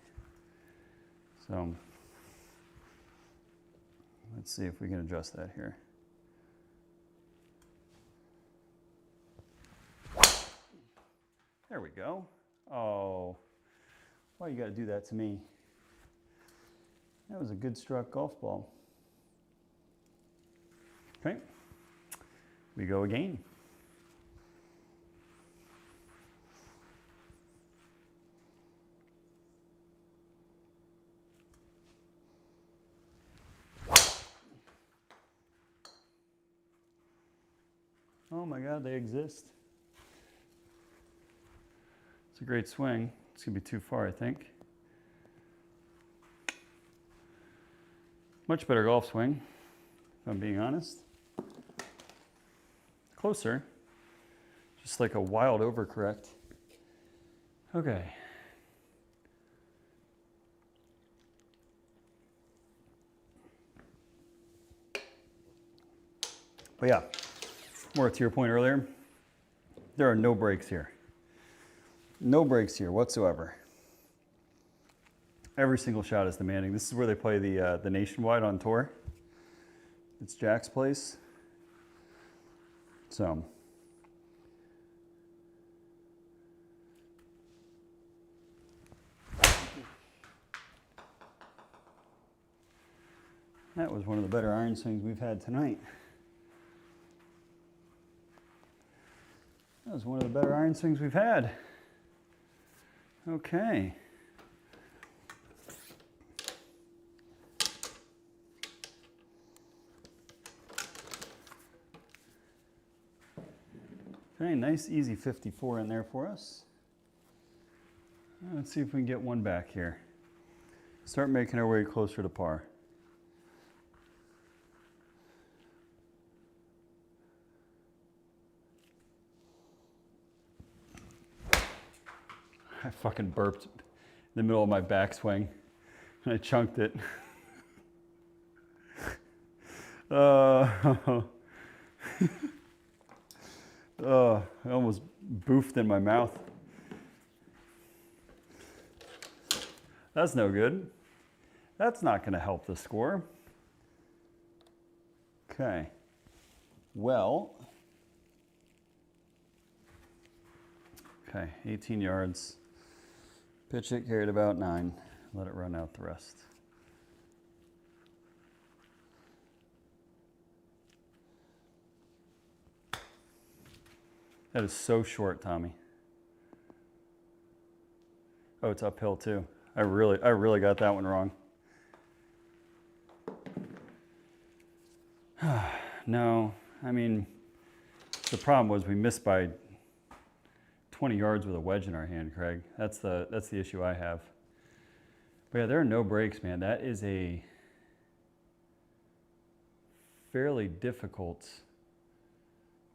So let's see if we can adjust that here. There we go. Oh, why you gotta do that to me? That was a good struck golf ball. Okay, we go again. Oh my God, they exist. It's a great swing. It's gonna be too far, I think. Much better golf swing, if I'm being honest. Closer. Just like a wild overcorrect. Okay. But yeah, more to your point earlier, there are no breaks here. No breaks here whatsoever. Every single shot is demanding. This is where they play the Nationwide on tour. It's Jack's place. So. That was one of the better iron swings we've had tonight. That was one of the better iron swings we've had. Okay. Okay, nice easy 54 in there for us. Let's see if we can get one back here. Start making our way closer to par. I fucking burped in the middle of my backswing and I chunked it. I almost boofed in my mouth. That's no good. That's not going to help the score. Okay. Well. Okay, 18 yards. Pitch it, carry it about 9. Let it run out the rest. That is so short, Tommy. Oh, it's uphill too. I really got that one wrong. No, I mean, the problem was we missed by 20 yards with a wedge in our hand, Craig. That's the issue I have. But yeah, there are no breaks, man. That is a fairly difficult.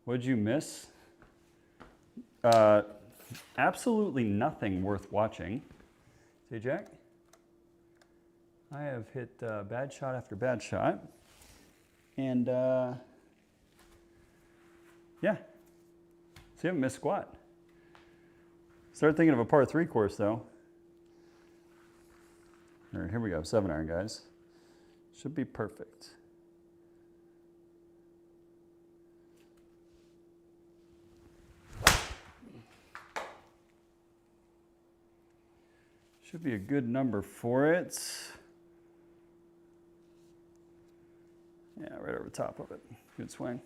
What'd you miss? Absolutely nothing worth watching. Say, Jack, I have hit bad shot after bad shot. And yeah, so you haven't missed squat. Start thinking of a par 3 course though. All right, here we go, 7-iron, guys. Should be perfect. Should be a good number for it. Yeah, right over top of it. Good swing.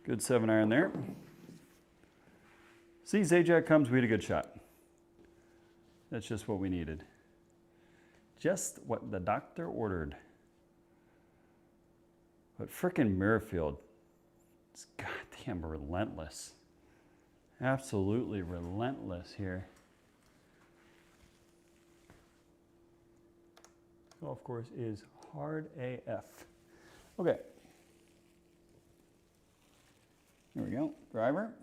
Good 7-iron there. See, Zajac comes, we had a good shot. That's just what we needed. Just what the doctor ordered. But frickin' Muirfield is goddamn relentless. Absolutely relentless here. Golf course is hard AF. Okay. Here we go. Driver.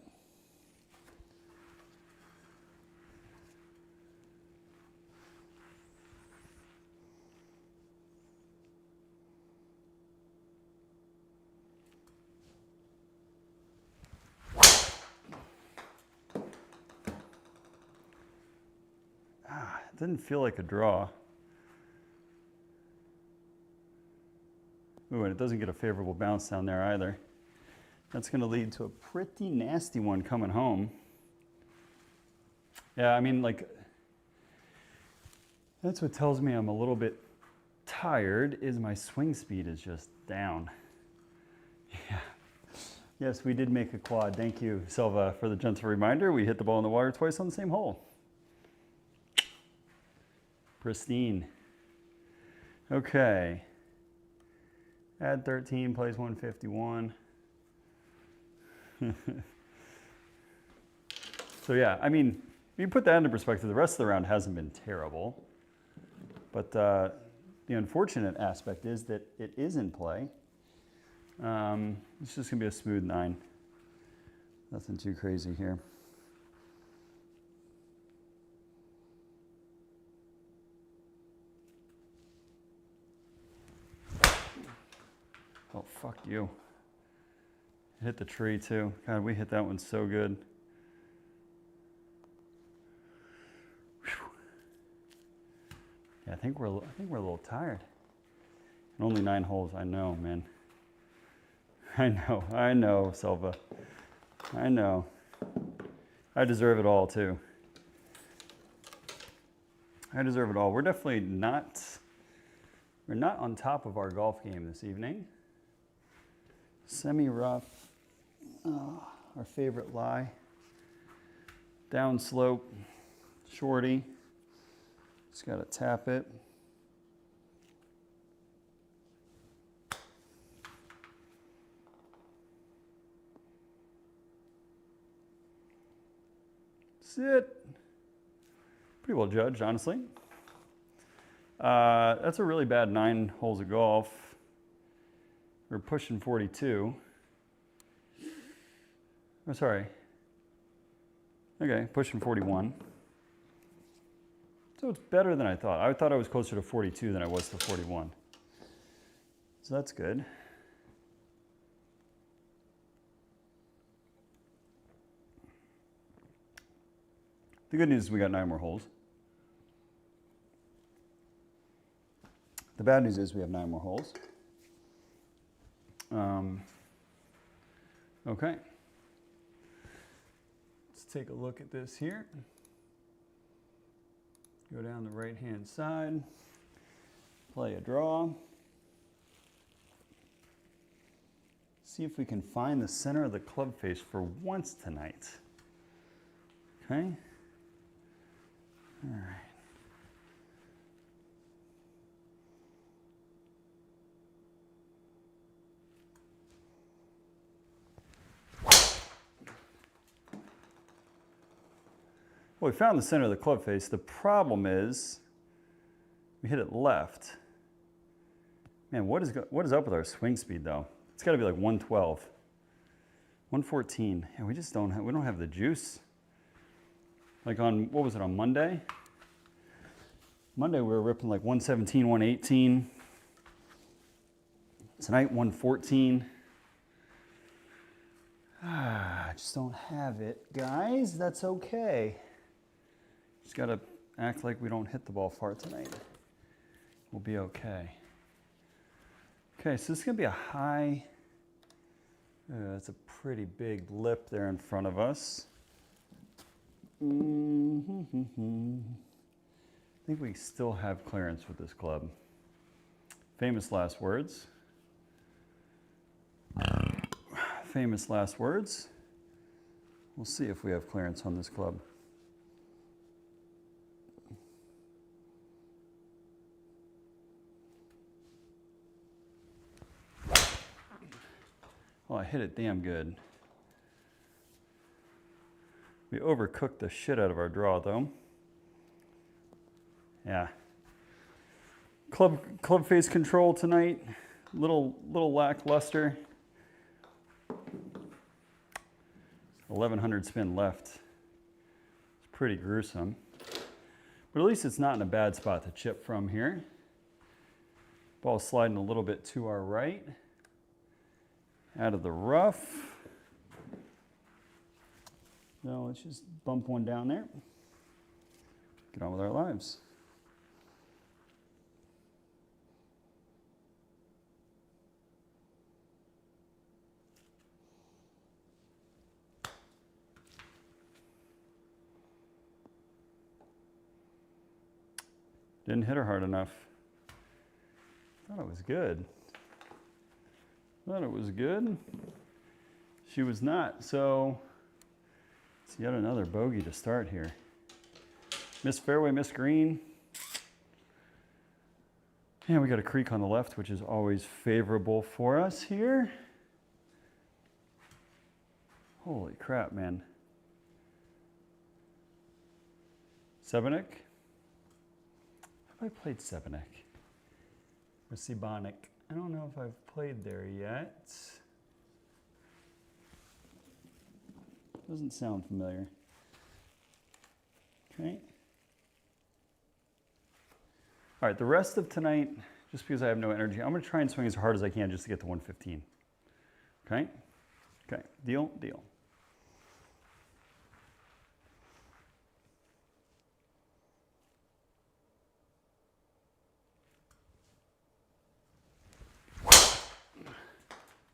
It didn't feel like a draw. Ooh, and it doesn't get a favorable bounce down there either. That's going to lead to a pretty nasty one coming home. Yeah, I mean, like, that's what tells me I'm a little bit tired, is my swing speed is just down. Yeah. Yes, we did make a quad. Thank you, Silva, for the gentle reminder. We hit the ball in the water twice on the same hole. Pristine. Okay. Add 13, plays 151. So yeah, I mean, if you put that into perspective, the rest of the round hasn't been terrible. But the unfortunate aspect is that it is in play. It's just gonna be a smooth 9. Nothing too crazy here. Oh, fuck you. It hit the tree too. God, we hit that one so good. Whew. Yeah, I think we're a little tired. And only 9 holes. I know, man. I know, Silva. I know. I deserve it all too. I deserve it all. We're definitely not on top of our golf game this evening. Semi-rough, our favorite lie. Down slope, shorty. Just gotta tap it. Sit. Pretty well judged, honestly. That's a really bad 9 holes of golf. We're pushing 42. Oh, sorry. Okay, pushing 41. So it's better than I thought. I thought I was closer to 42 than I was to 41. So that's good. The good news is we got 9 more holes. The bad news is we have 9 more holes. Okay. Let's take a look at this here. Go down the right-hand side. Play a draw. See if we can find the center of the club face for once tonight. Okay. All right. Well, we found the center of the club face. The problem is we hit it left. Man, what is up with our swing speed though? It's got to be like 112, 114. And we just don't have the juice. Like on, what was it, on Monday? Monday we were ripping like 117, 118. Tonight 114. I just don't have it, guys. That's okay. Just gotta act like we don't hit the ball far tonight. We'll be okay. Okay, so this is gonna be a high, that's a pretty big lip there in front of us. I think we still have clearance with this club. Famous last words. Famous last words. We'll see if we have clearance on this club. Well, I hit it damn good. We overcooked the shit out of our draw though. Yeah. Club face control tonight. Little lackluster. 1100 spin left. It's pretty gruesome. But at least it's not in a bad spot to chip from here. Ball sliding a little bit to our right. Out of the rough. No, let's just bump one down there. Get on with our lives. Didn't hit her hard enough. Thought it was good. Thought it was good. She was not, so it's yet another bogey to start here. Miss fairway, miss green. And we got a creek on the left, which is always favorable for us here. Holy crap, man. Sebenik? Have I played Sebenik? Or Sebonik? I don't know if I've played there yet. Doesn't sound familiar. Okay. All right, the rest of tonight, just because I have no energy, I'm going to try and swing as hard as I can just to get to 115. Okay? Okay, deal, deal.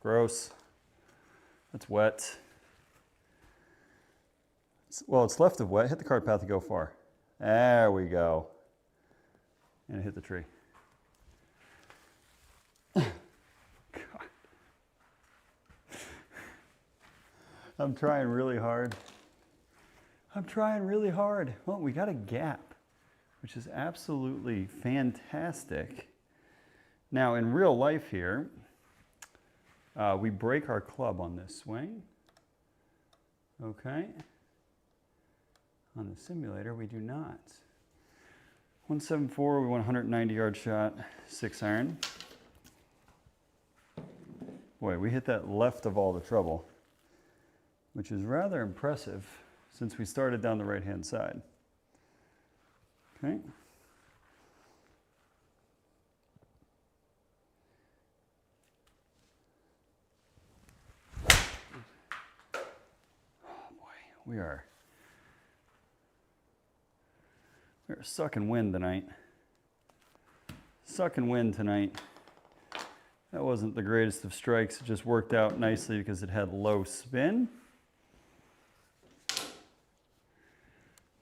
Gross. That's wet. Well, it's left of wet. Hit the cart path to go far. There we go. And it hit the tree. God. I'm trying really hard. I'm trying really hard. Well, we got a gap, which is absolutely fantastic. Now, in real life here, we break our club on this swing. Okay. On the simulator, we do not. 174, we want a 190-yard shot, 6 iron. Boy, we hit that left of all the trouble, which is rather impressive since we started down the right-hand side. Okay. Oh boy, we are sucking wind tonight. Sucking wind tonight. That wasn't the greatest of strikes. It just worked out nicely because it had low spin.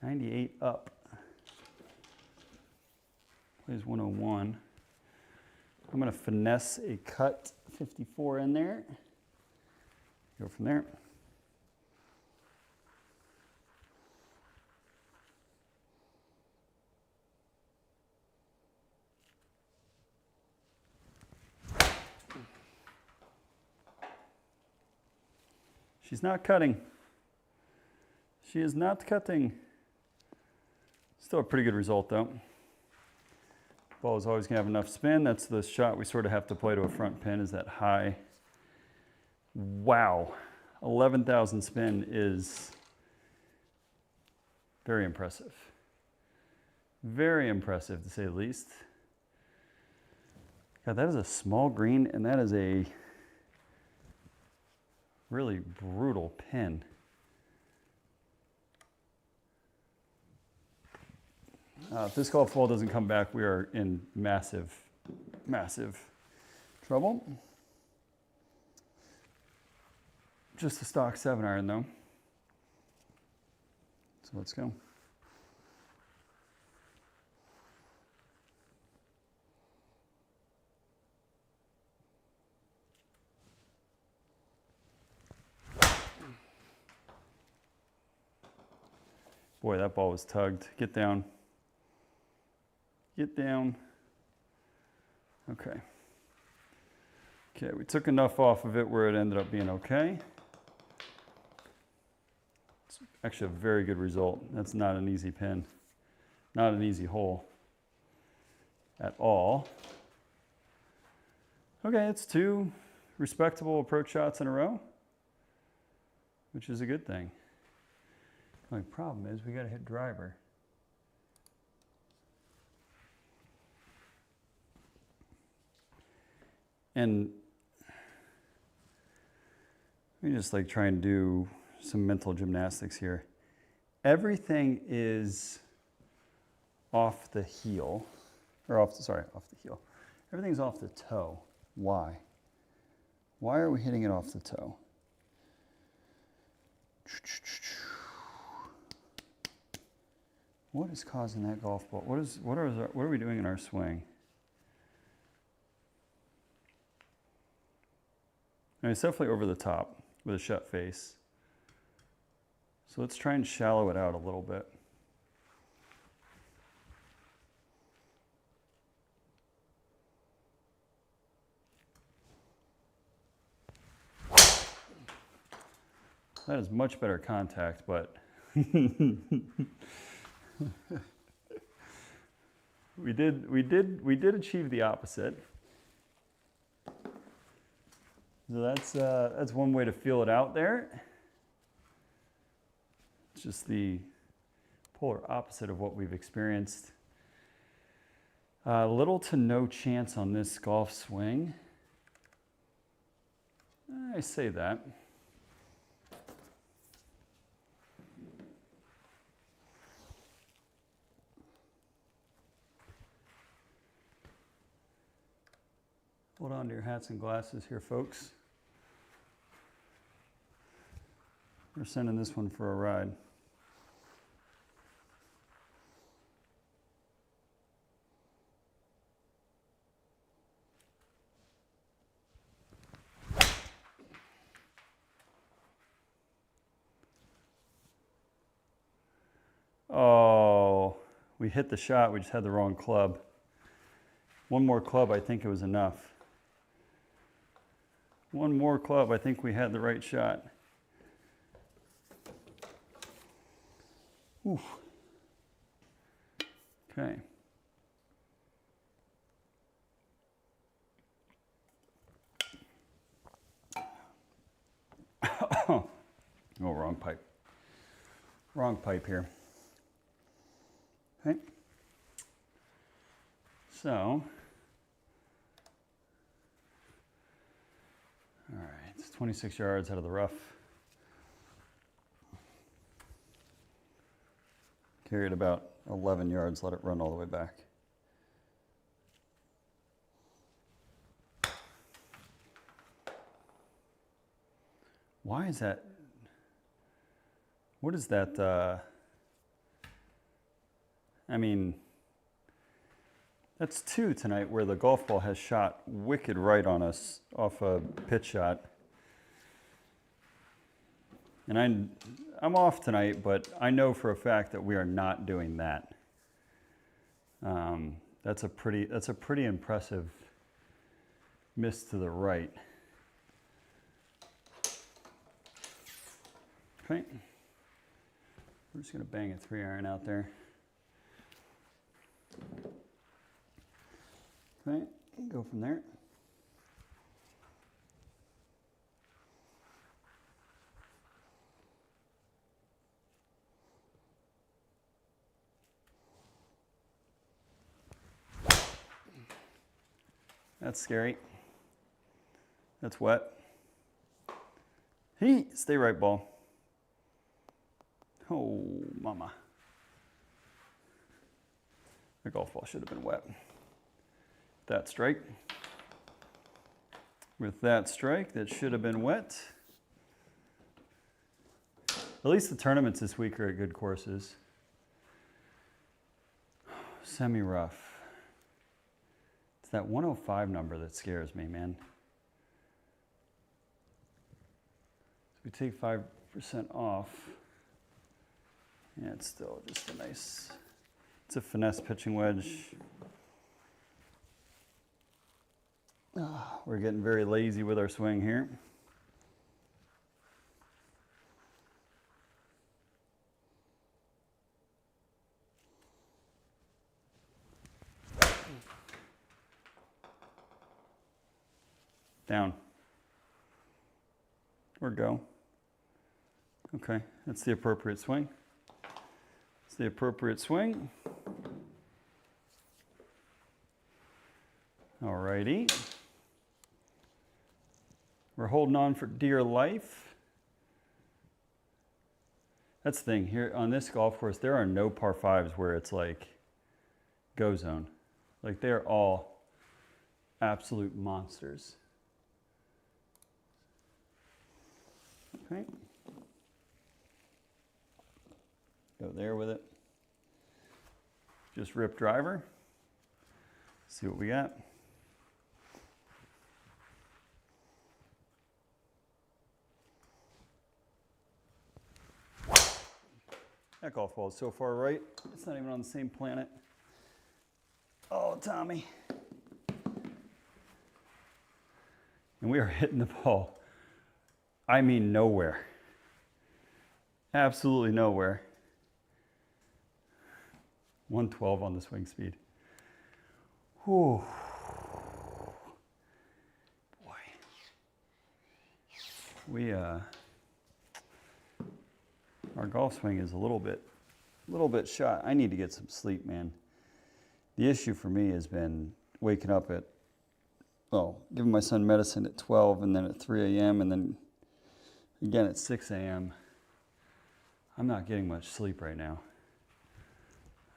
98 up. Plays 101. I'm going to finesse a cut 54 in there. Go from there. She's not cutting. She is not cutting. Still a pretty good result though. Ball is always gonna have enough spin. That's the shot we sort of have to play to a front pin, is that high. Wow, 11,000 spin is very impressive. Very impressive to say the least. God, that is a small green and that is a really brutal pin. If this golf ball doesn't come back, we are in massive, massive trouble. Just a stock 7 iron though. So let's go. Boy, that ball was tugged. Get down. Get down. Okay. Okay, we took enough off of it where it ended up being okay. It's actually a very good result. That's not an easy pin. Not an easy hole at all. Okay, it's 2 respectable approach shots in a row, which is a good thing. The only problem is we got to hit driver. And let me just like try and do some mental gymnastics here. Everything is off the heel, or off the heel. Everything's off the toe. Why? Why are we hitting it off the toe? What is causing that golf ball? What are we doing in our swing? I mean, it's definitely over the top with a shut face. So let's try and shallow it out a little bit. That is much better contact, but we did achieve the opposite. So that's one way to feel it out there. It's just the polar opposite of what we've experienced. Little to no chance on this golf swing. I say that. Hold on to your hats and glasses here, folks. We're sending this one for a ride. Oh, we hit the shot, we just had the wrong club. One more club, I think it was enough. One more club, I think we had the right shot. Oof. Okay. Oh, wrong pipe. Wrong pipe here. Okay. So, all right, it's 26 yards out of the rough. Carry it about 11 yards, let it run all the way back. Why is that? What is that? I mean, that's two tonight where the golf ball has shot wicked right on us off a pitch shot. And I'm off tonight, but I know for a fact that we are not doing that. That's a pretty impressive miss to the right. Okay. We're just gonna bang a 3-iron out there. Okay, go from there. That's scary. That's wet. Hey, stay right, ball. Oh, mama. The golf ball should have been wet. That strike. With that strike, that should have been wet. At least the tournaments this week are at good courses. Semi-rough. It's that 105 number that scares me, man. So we take 5% off. Yeah, it's still just a nice, it's a finesse pitching wedge. We're getting very lazy with our swing here. Down. Or go. Okay, that's the appropriate swing. It's the appropriate swing. Alrighty. We're holding on for dear life. That's the thing, here on this golf course, there are no par fives where it's like go zone. Like they're all absolute monsters. Okay. Go there with it. Just rip driver. See what we got. That golf ball is so far right, it's not even on the same planet. Oh, Tommy. And we are hitting the ball, I mean nowhere. absolutely nowhere. 112 on the swing speed. Whew. Boy. Our golf swing is a little bit shot. I need to get some sleep, man. The issue for me has been waking up at, giving my son medicine at 12 and then at 3 a.m. and then again at 6 a.m. I'm not getting much sleep right now.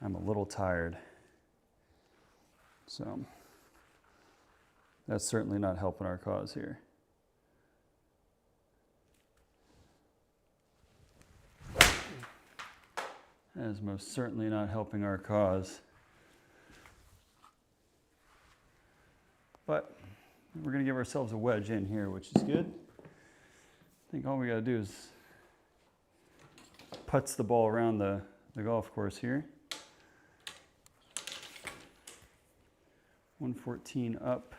I'm a little tired. So that's certainly not helping our cause here. That is most certainly not helping our cause. But we're going to give ourselves a wedge in here, which is good. I think all we got to do is putts the ball around the golf course here. 114 up.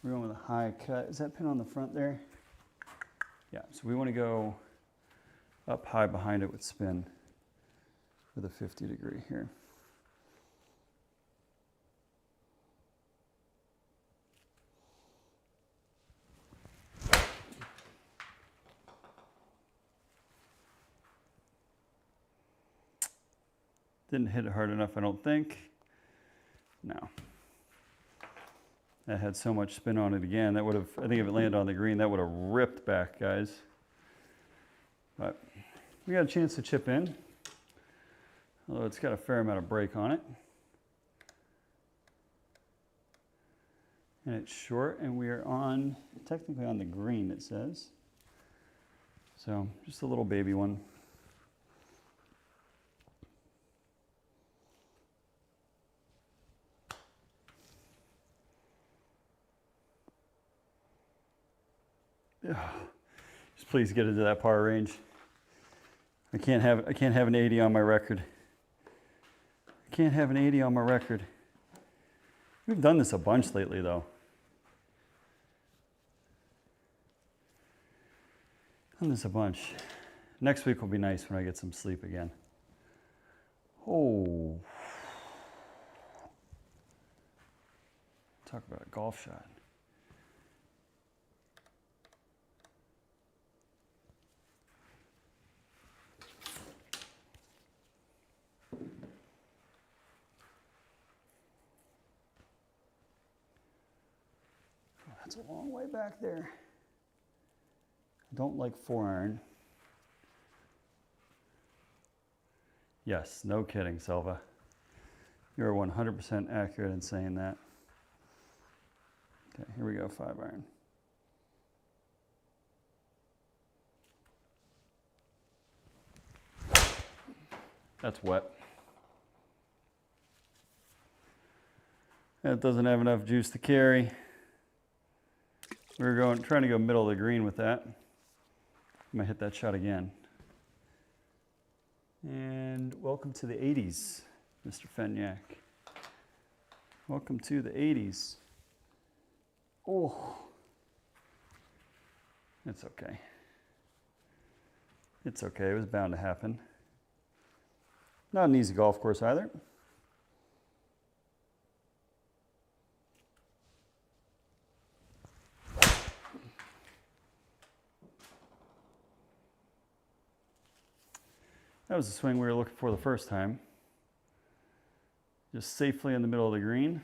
We're going with a high cut. Is that pin on the front there? Yeah, so we want to go up high behind it with spin with a 50 degree here. Didn't hit it hard enough, I don't think. No. That had so much spin on it again. That would have, I think if it landed on the green, that would have ripped back, guys. But we got a chance to chip in. Although it's got a fair amount of break on it. And it's short, and we are on, technically on the green, it says. So just a little baby one. Just please get into that par range. I can't have an 80 on my record. I can't have an 80 on my record. We've done this a bunch lately, though. Done this a bunch. Next week will be nice when I get some sleep again. Oh. Talk about a golf shot. That's a long way back there. I don't like 4-iron. Yes, no kidding, Selva. You're 100% accurate in saying that. Okay, here we go, 5-iron. That's wet. That doesn't have enough juice to carry. We're trying to go middle of the green with that. I'm gonna hit that shot again. And welcome to the 80s, Mr. Fenyak. Welcome to the 80s. Oh, it's okay. It's okay, it was bound to happen. Not an easy golf course either. That was the swing we were looking for the first time. Just safely in the middle of the green.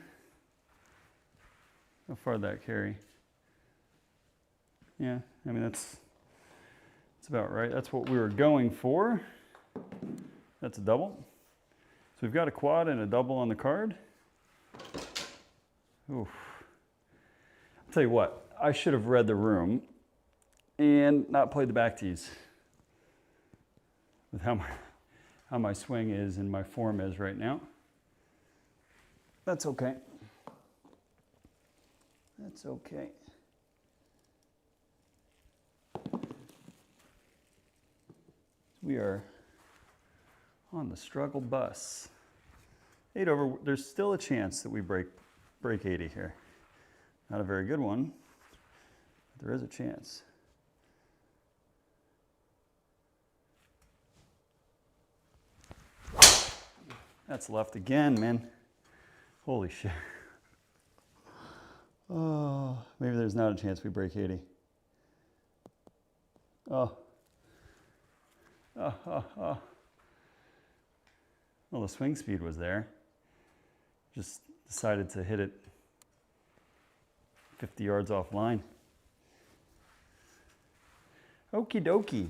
How far did that carry? Yeah, I mean, that's about right. That's what we were going for. That's a double. So we've got a quad and a double on the card. Oof. I'll tell you what, I should have read the room and not played the back tees. With how my swing is and my form is right now. That's okay. That's okay. We are on the struggle bus. 8 over, there's still a chance that we break 80 here. Not a very good one, but there is a chance. That's left again, man. Holy shit. Oh, maybe there's not a chance we break 80. Oh. Well, the swing speed was there. Just decided to hit it 50 yards offline. Okie dokie.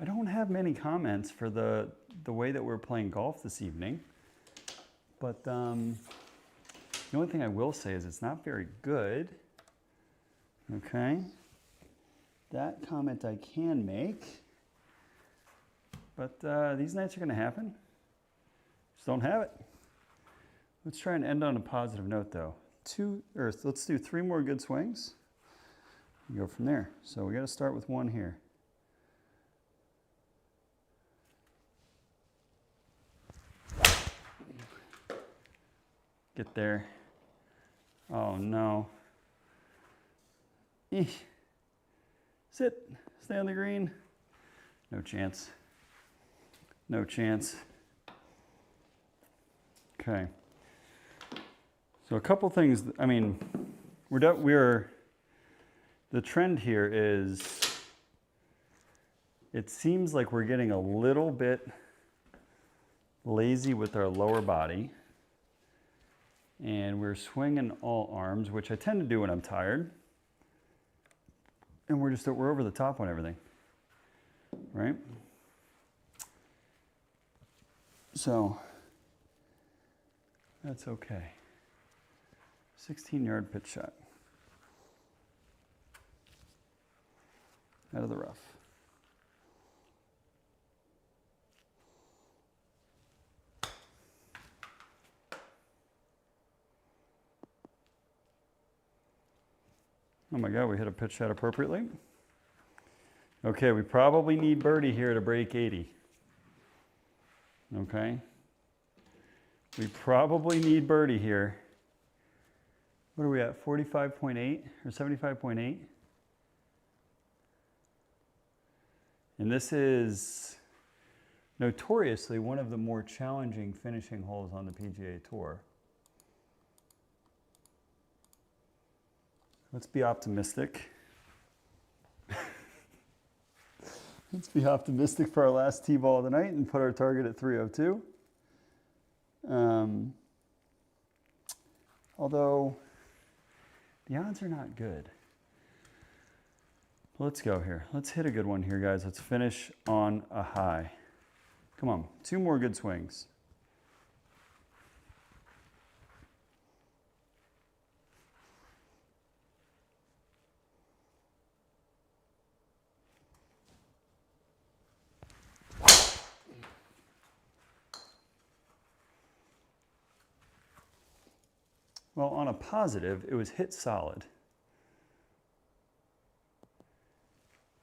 I don't have many comments for the way that we're playing golf this evening, but the only thing I will say is it's not very good. Okay, that comment I can make, but these nights are going to happen. Just don't have it. Let's try and end on a positive note, though. Let's do 3 more good swings and go from there. So we got to start with one here. Get there. Oh no. Eesh. Sit. Stay on the green. No chance. No chance. Okay. So a couple things. I mean, the trend here is. It seems like we're getting a little bit lazy with our lower body. And we're swinging all arms, which I tend to do when I'm tired. And we're over the top on everything, right? So that's okay. 16-yard pitch shot. Out of the rough. Oh my God, we hit a pitch shot appropriately. Okay, we probably need birdie here to break 80. Okay. We probably need birdie here. What are we at, 45.8 or 75.8? And this is notoriously one of the more challenging finishing holes on the PGA Tour. Let's be optimistic. Let's be optimistic for our last tee ball of the night and put our target at 302. Although the odds are not good. Let's go here. Let's hit a good one here, guys. Let's finish on a high. Come on, 2 more good swings. Well, on a positive, it was hit solid.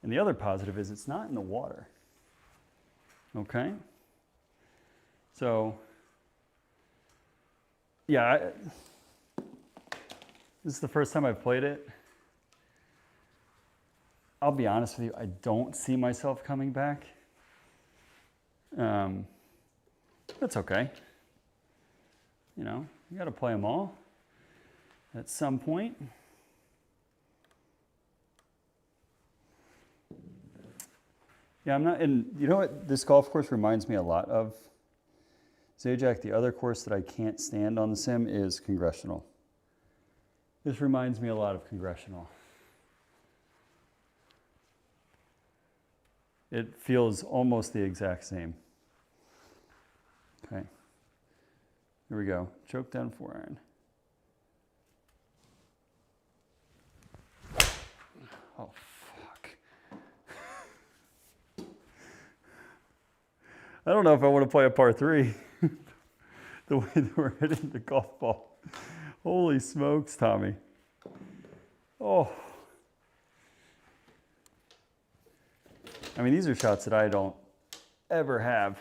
And the other positive is it's not in the water. Okay? So, yeah, this is the first time I've played it. I'll be honest with you, I don't see myself coming back. That's okay. You know, you got to play them all at some point. Yeah, I'm not, and you know what this golf course reminds me a lot of? Zajac, the other course that I can't stand on the sim is Congressional. This reminds me a lot of Congressional. It feels almost the exact same. Okay. Here we go. Choke down 4-iron. Oh, fuck. I don't know if I want to play a par 3. The way that we're hitting the golf ball. Holy smokes, Tommy. Oh. I mean, these are shots that I don't ever have.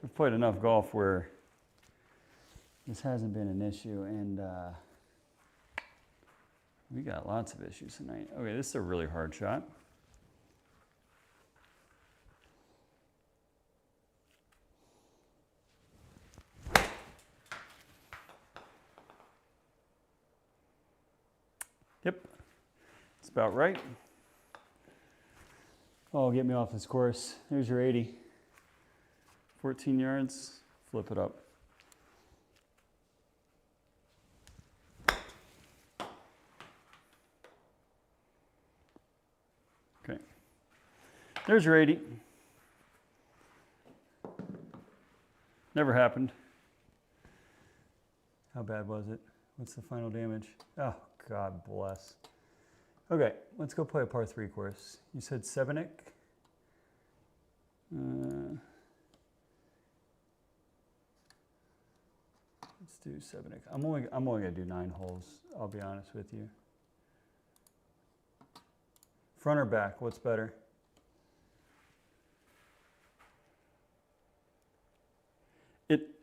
I've played enough golf where this hasn't been an issue, and we got lots of issues tonight. Okay, this is a really hard shot. Yep, it's about right. Oh, get me off this course. There's your 80. 14 yards, flip it up. Okay, there's your 80. Never happened. How bad was it? What's the final damage? Oh, God bless. Okay, let's go play a par 3 course. You said Sebenik? Let's do Sebenik. I'm only gonna do 9 holes, I'll be honest with you. Front or back, what's better?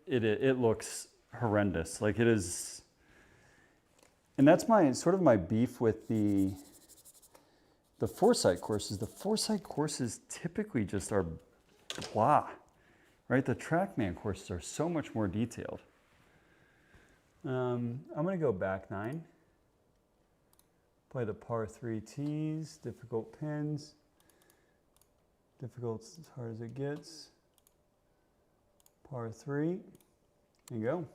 It looks horrendous. Like it is, and that's sort of my beef with the Foresight courses. The Foresight courses typically just are blah, right? The Trackman courses are so much more detailed. I'm gonna go back 9. Play the par 3 tees, difficult pins. Difficult as hard as it gets. Par 3, and go.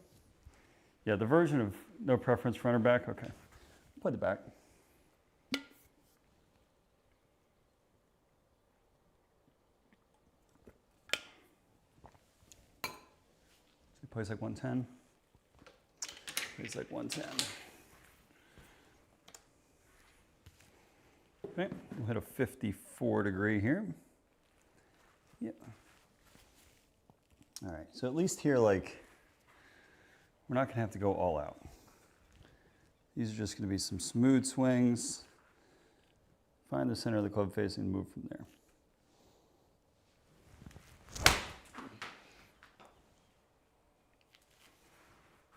Yeah, the version of no preference front or back, okay. Play the back. So he plays like 110. Plays like 110. Okay, we'll hit a 54 degree here. Yep. All right, so at least here, like, we're not gonna have to go all out. These are just gonna be some smooth swings. Find the center of the club face and move from there.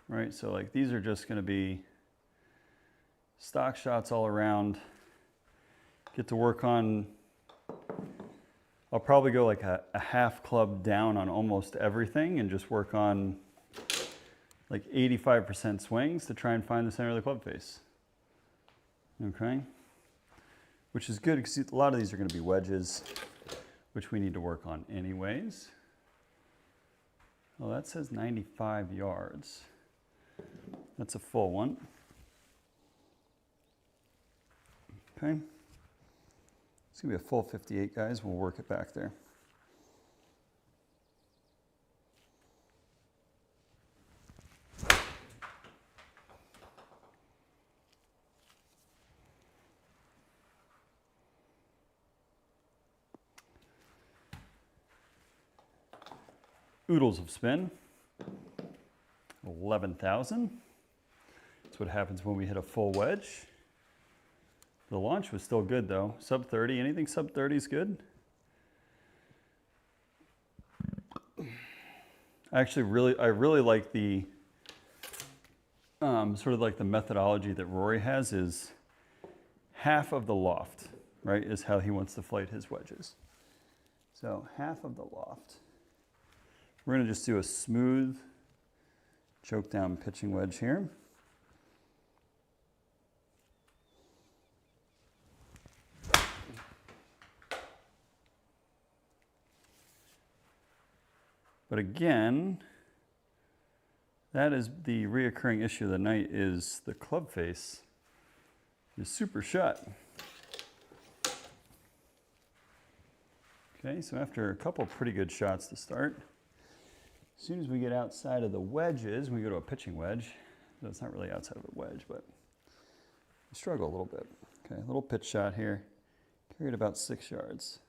All right, so like these are just gonna be stock shots all around. Get to work on, I'll probably go like a half club down on almost everything and just work on like 85% swings to try and find the center of the club face. Okay? Which is good because a lot of these are going to be wedges, which we need to work on anyways. Well, that says 95 yards. That's a full one. Okay. It's going to be a full 58, guys. We'll work it back there. Oodles of spin. 11,000. That's what happens when we hit a full wedge. The launch was still good though. Sub 30, anything sub 30 is good. I really like the sort of like the methodology that Rory has is half of the loft, right, is how he wants to flight his wedges. So half of the loft. We're gonna just do a smooth choke down pitching wedge here. But again, that is the reoccurring issue of the night is the club face is super shut. Okay, so after a couple pretty good shots to start, as soon as we get outside of the wedges, we go to a pitching wedge. So it's not really outside of a wedge, but we struggle a little bit. Okay, a little pitch shot here, carried about 6 yards.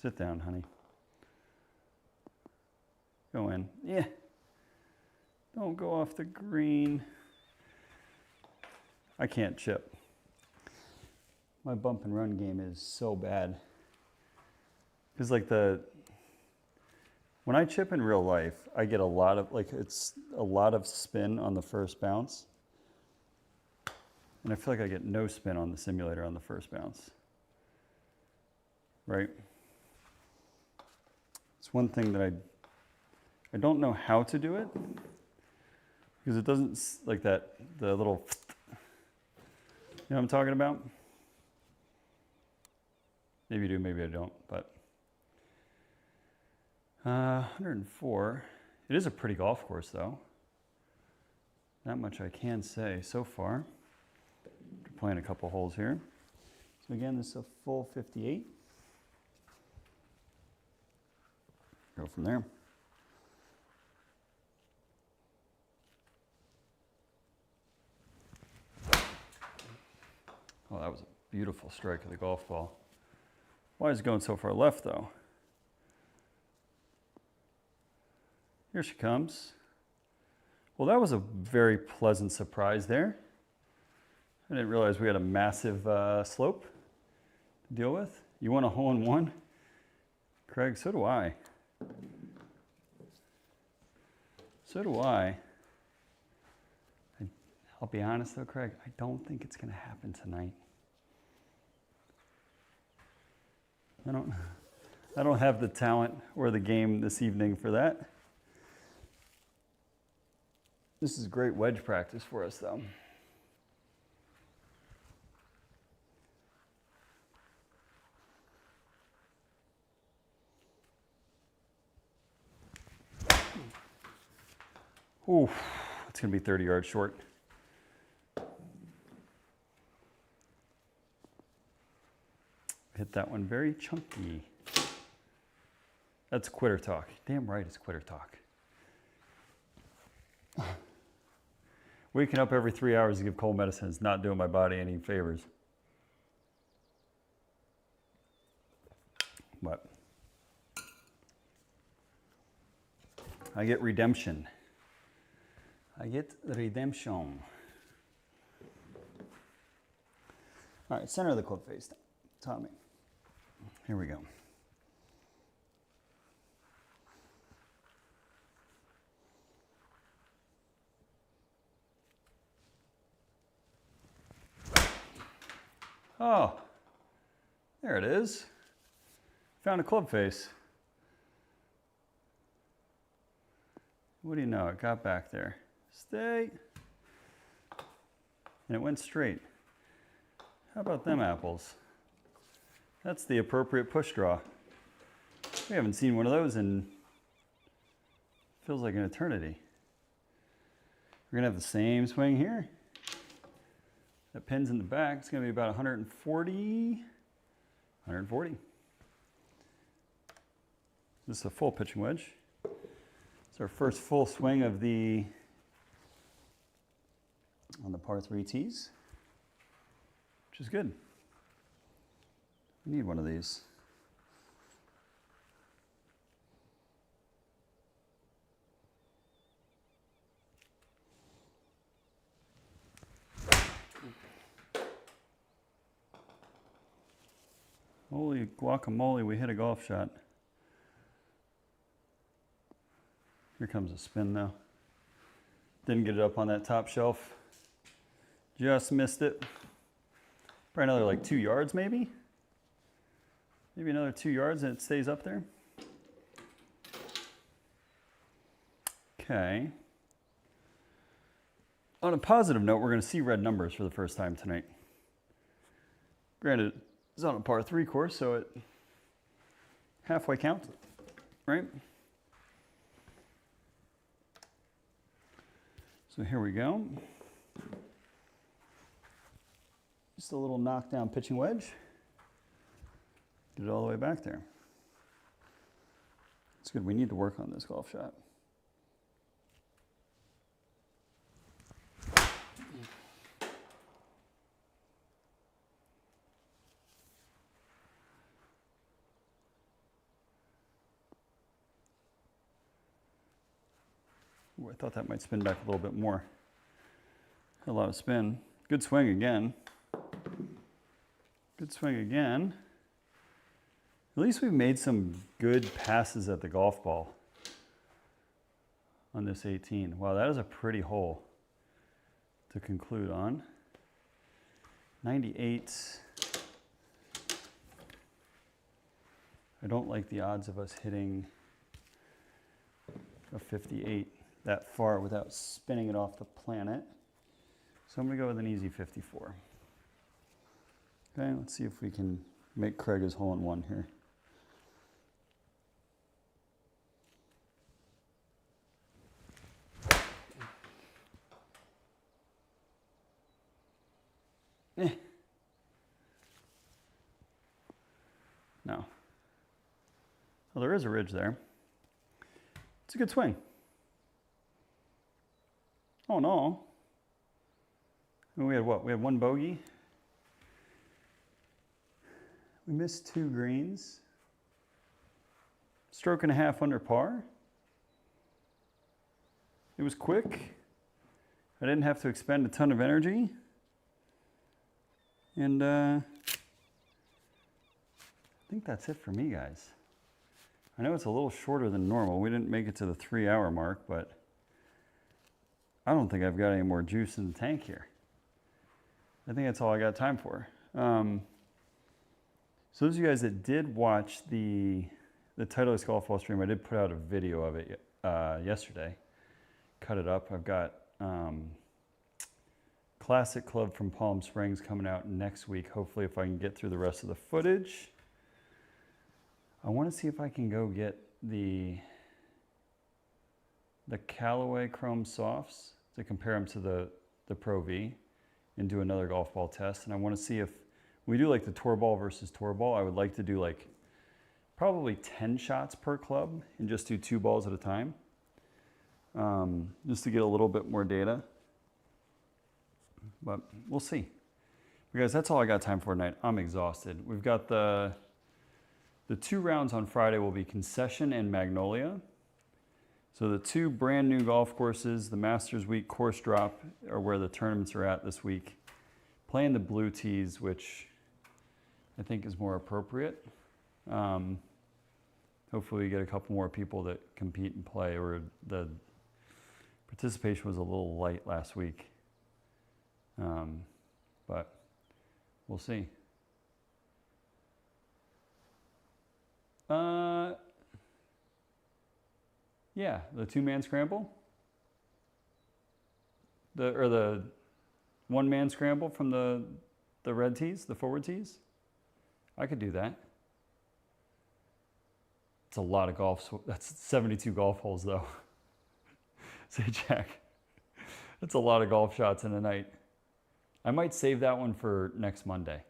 Sit down, honey. Go in. Yeah. Don't go off the green. I can't chip. My bump and run game is so bad. Because like when I chip in real life, I get a lot of, it's a lot of spin on the first bounce. And I feel like I get no spin on the simulator on the first bounce. Right? It's one thing that I don't know how to do it because it doesn't like that, the little, you know what I'm talking about? Maybe you do, maybe I don't, but 104. It is a pretty golf course though. That much I can say so far. We're playing a couple holes here. So again, this is a full 58. Go from there. Oh, that was a beautiful strike of the golf ball. Why is it going so far left though? Here she comes. Well, that was a very pleasant surprise there. I didn't realize we had a massive slope to deal with. You want a hole-in-one? Craig, so do I. So do I. I'll be honest though, Craig, I don't think it's going to happen tonight. I don't have the talent or the game this evening for that. This is great wedge practice for us though. Ooh, it's going to be 30 yards short. Hit that one very chunky. That's quitter talk. Damn right it's quitter talk. Waking up every 3 hours to give cold medicine is not doing my body any favors. But I get redemption. I get redemption. All right, center of the club face, Tommy. Here we go. Oh, there it is. Found a club face. What do you know? It got back there. Stay. And it went straight. How about them apples? That's the appropriate push draw. We haven't seen one of those in, feels like an eternity. We're gonna have the same swing here. That pin's in the back. It's gonna be about 140. This is a full pitching wedge. It's our first full swing of on the par 3 tees, which is good. We need one of these. Holy guacamole, we hit a golf shot. Here comes a spin though. Didn't get it up on that top shelf. Just missed it. Probably another like 2 yards maybe. Maybe another 2 yards and it stays up there. Okay. On a positive note, we're going to see red numbers for the first time tonight. Granted, it's on a par 3 course, so it halfway counts, right? So here we go. Just a little knockdown pitching wedge. Get it all the way back there. It's good. We need to work on this golf shot. Ooh, I thought that might spin back a little bit more. A lot of spin. Good swing again. Good swing again. At least we've made some good passes at the golf ball on this 18. Wow, that is a pretty hole to conclude on. 98. I don't like the odds of us hitting a 58 that far without spinning it off the planet. So I'm gonna go with an easy 54. Okay, let's see if we can make Craig his hole in one here. No. Well, there is a ridge there. It's a good swing. Oh no. We had what? We had one bogey. We missed 2 greens. Stroke and a half under par. It was quick. I didn't have to expend a ton of energy. And I think that's it for me, guys. I know it's a little shorter than normal. We didn't make it to the 3-hour mark, but I don't think I've got any more juice in the tank here. I think that's all I got time for. So those of you guys that did watch the Titleist Golf Ball stream, I did put out a video of it yesterday. Cut it up. I've got Classic Club from Palm Springs coming out next week. Hopefully, if I can get through the rest of the footage. I want to see if I can go get the Callaway Chrome Softs to compare them to the Pro V and do another golf ball test. And I want to see if we do like the tour ball versus tour ball. I would like to do like probably 10 shots per club and just do 2 balls at a time, just to get a little bit more data. But we'll see. You guys, that's all I got time for tonight. I'm exhausted. We've got the 2 rounds on Friday will be Concession and Magnolia. So the 2 brand new golf courses, the Masters Week course drop are where the tournaments are at this week. Playing the blue tees, which I think is more appropriate. Hopefully we get a couple more people that compete and play, or the participation was a little light last week. But we'll see. Yeah, the 2-man scramble. The 1-man scramble from the red tees, the forward tees. I could do that. It's a lot of golf. That's 72 golf holes though. Say, Jack, that's a lot of golf shots in a night. I might save that one for next Monday.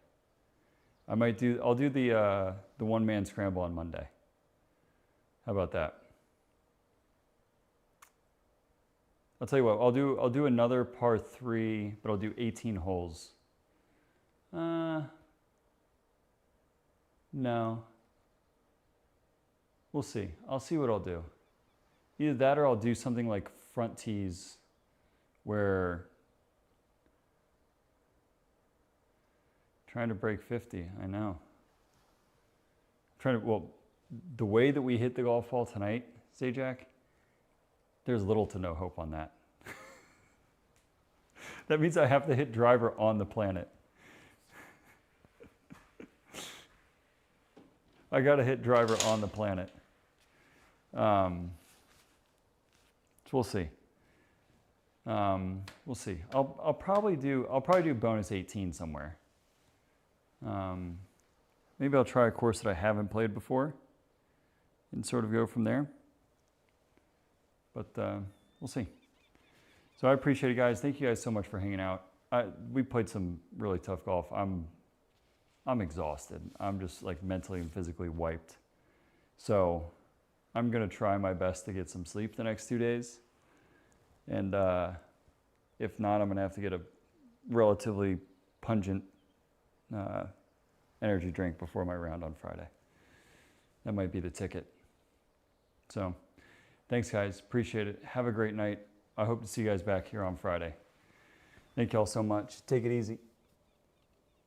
I'll do the 1-man scramble on Monday. How about that? I'll tell you what, I'll do another par 3, but I'll do 18 holes. No. We'll see. I'll see what I'll do. Either that or I'll do something like front tees where trying to break 50, I know. Well, the way that we hit the golf ball tonight, say Jack, there's little to no hope on that. That means I have to hit driver on the planet. I got to hit driver on the planet. So we'll see. We'll see. I'll probably do bonus 18 somewhere. Maybe I'll try a course that I haven't played before and sort of go from there. But we'll see. So I appreciate it, guys. Thank you guys so much for hanging out. We played some really tough golf. I'm exhausted. I'm just like mentally and physically wiped. So I'm gonna try my best to get some sleep the next 2 days. And if not, I'm gonna have to get a relatively pungent energy drink before my round on Friday. That might be the ticket. So thanks, guys. Appreciate it. Have a great night. I hope to see you guys back here on Friday. Thank you all so much. Take it easy.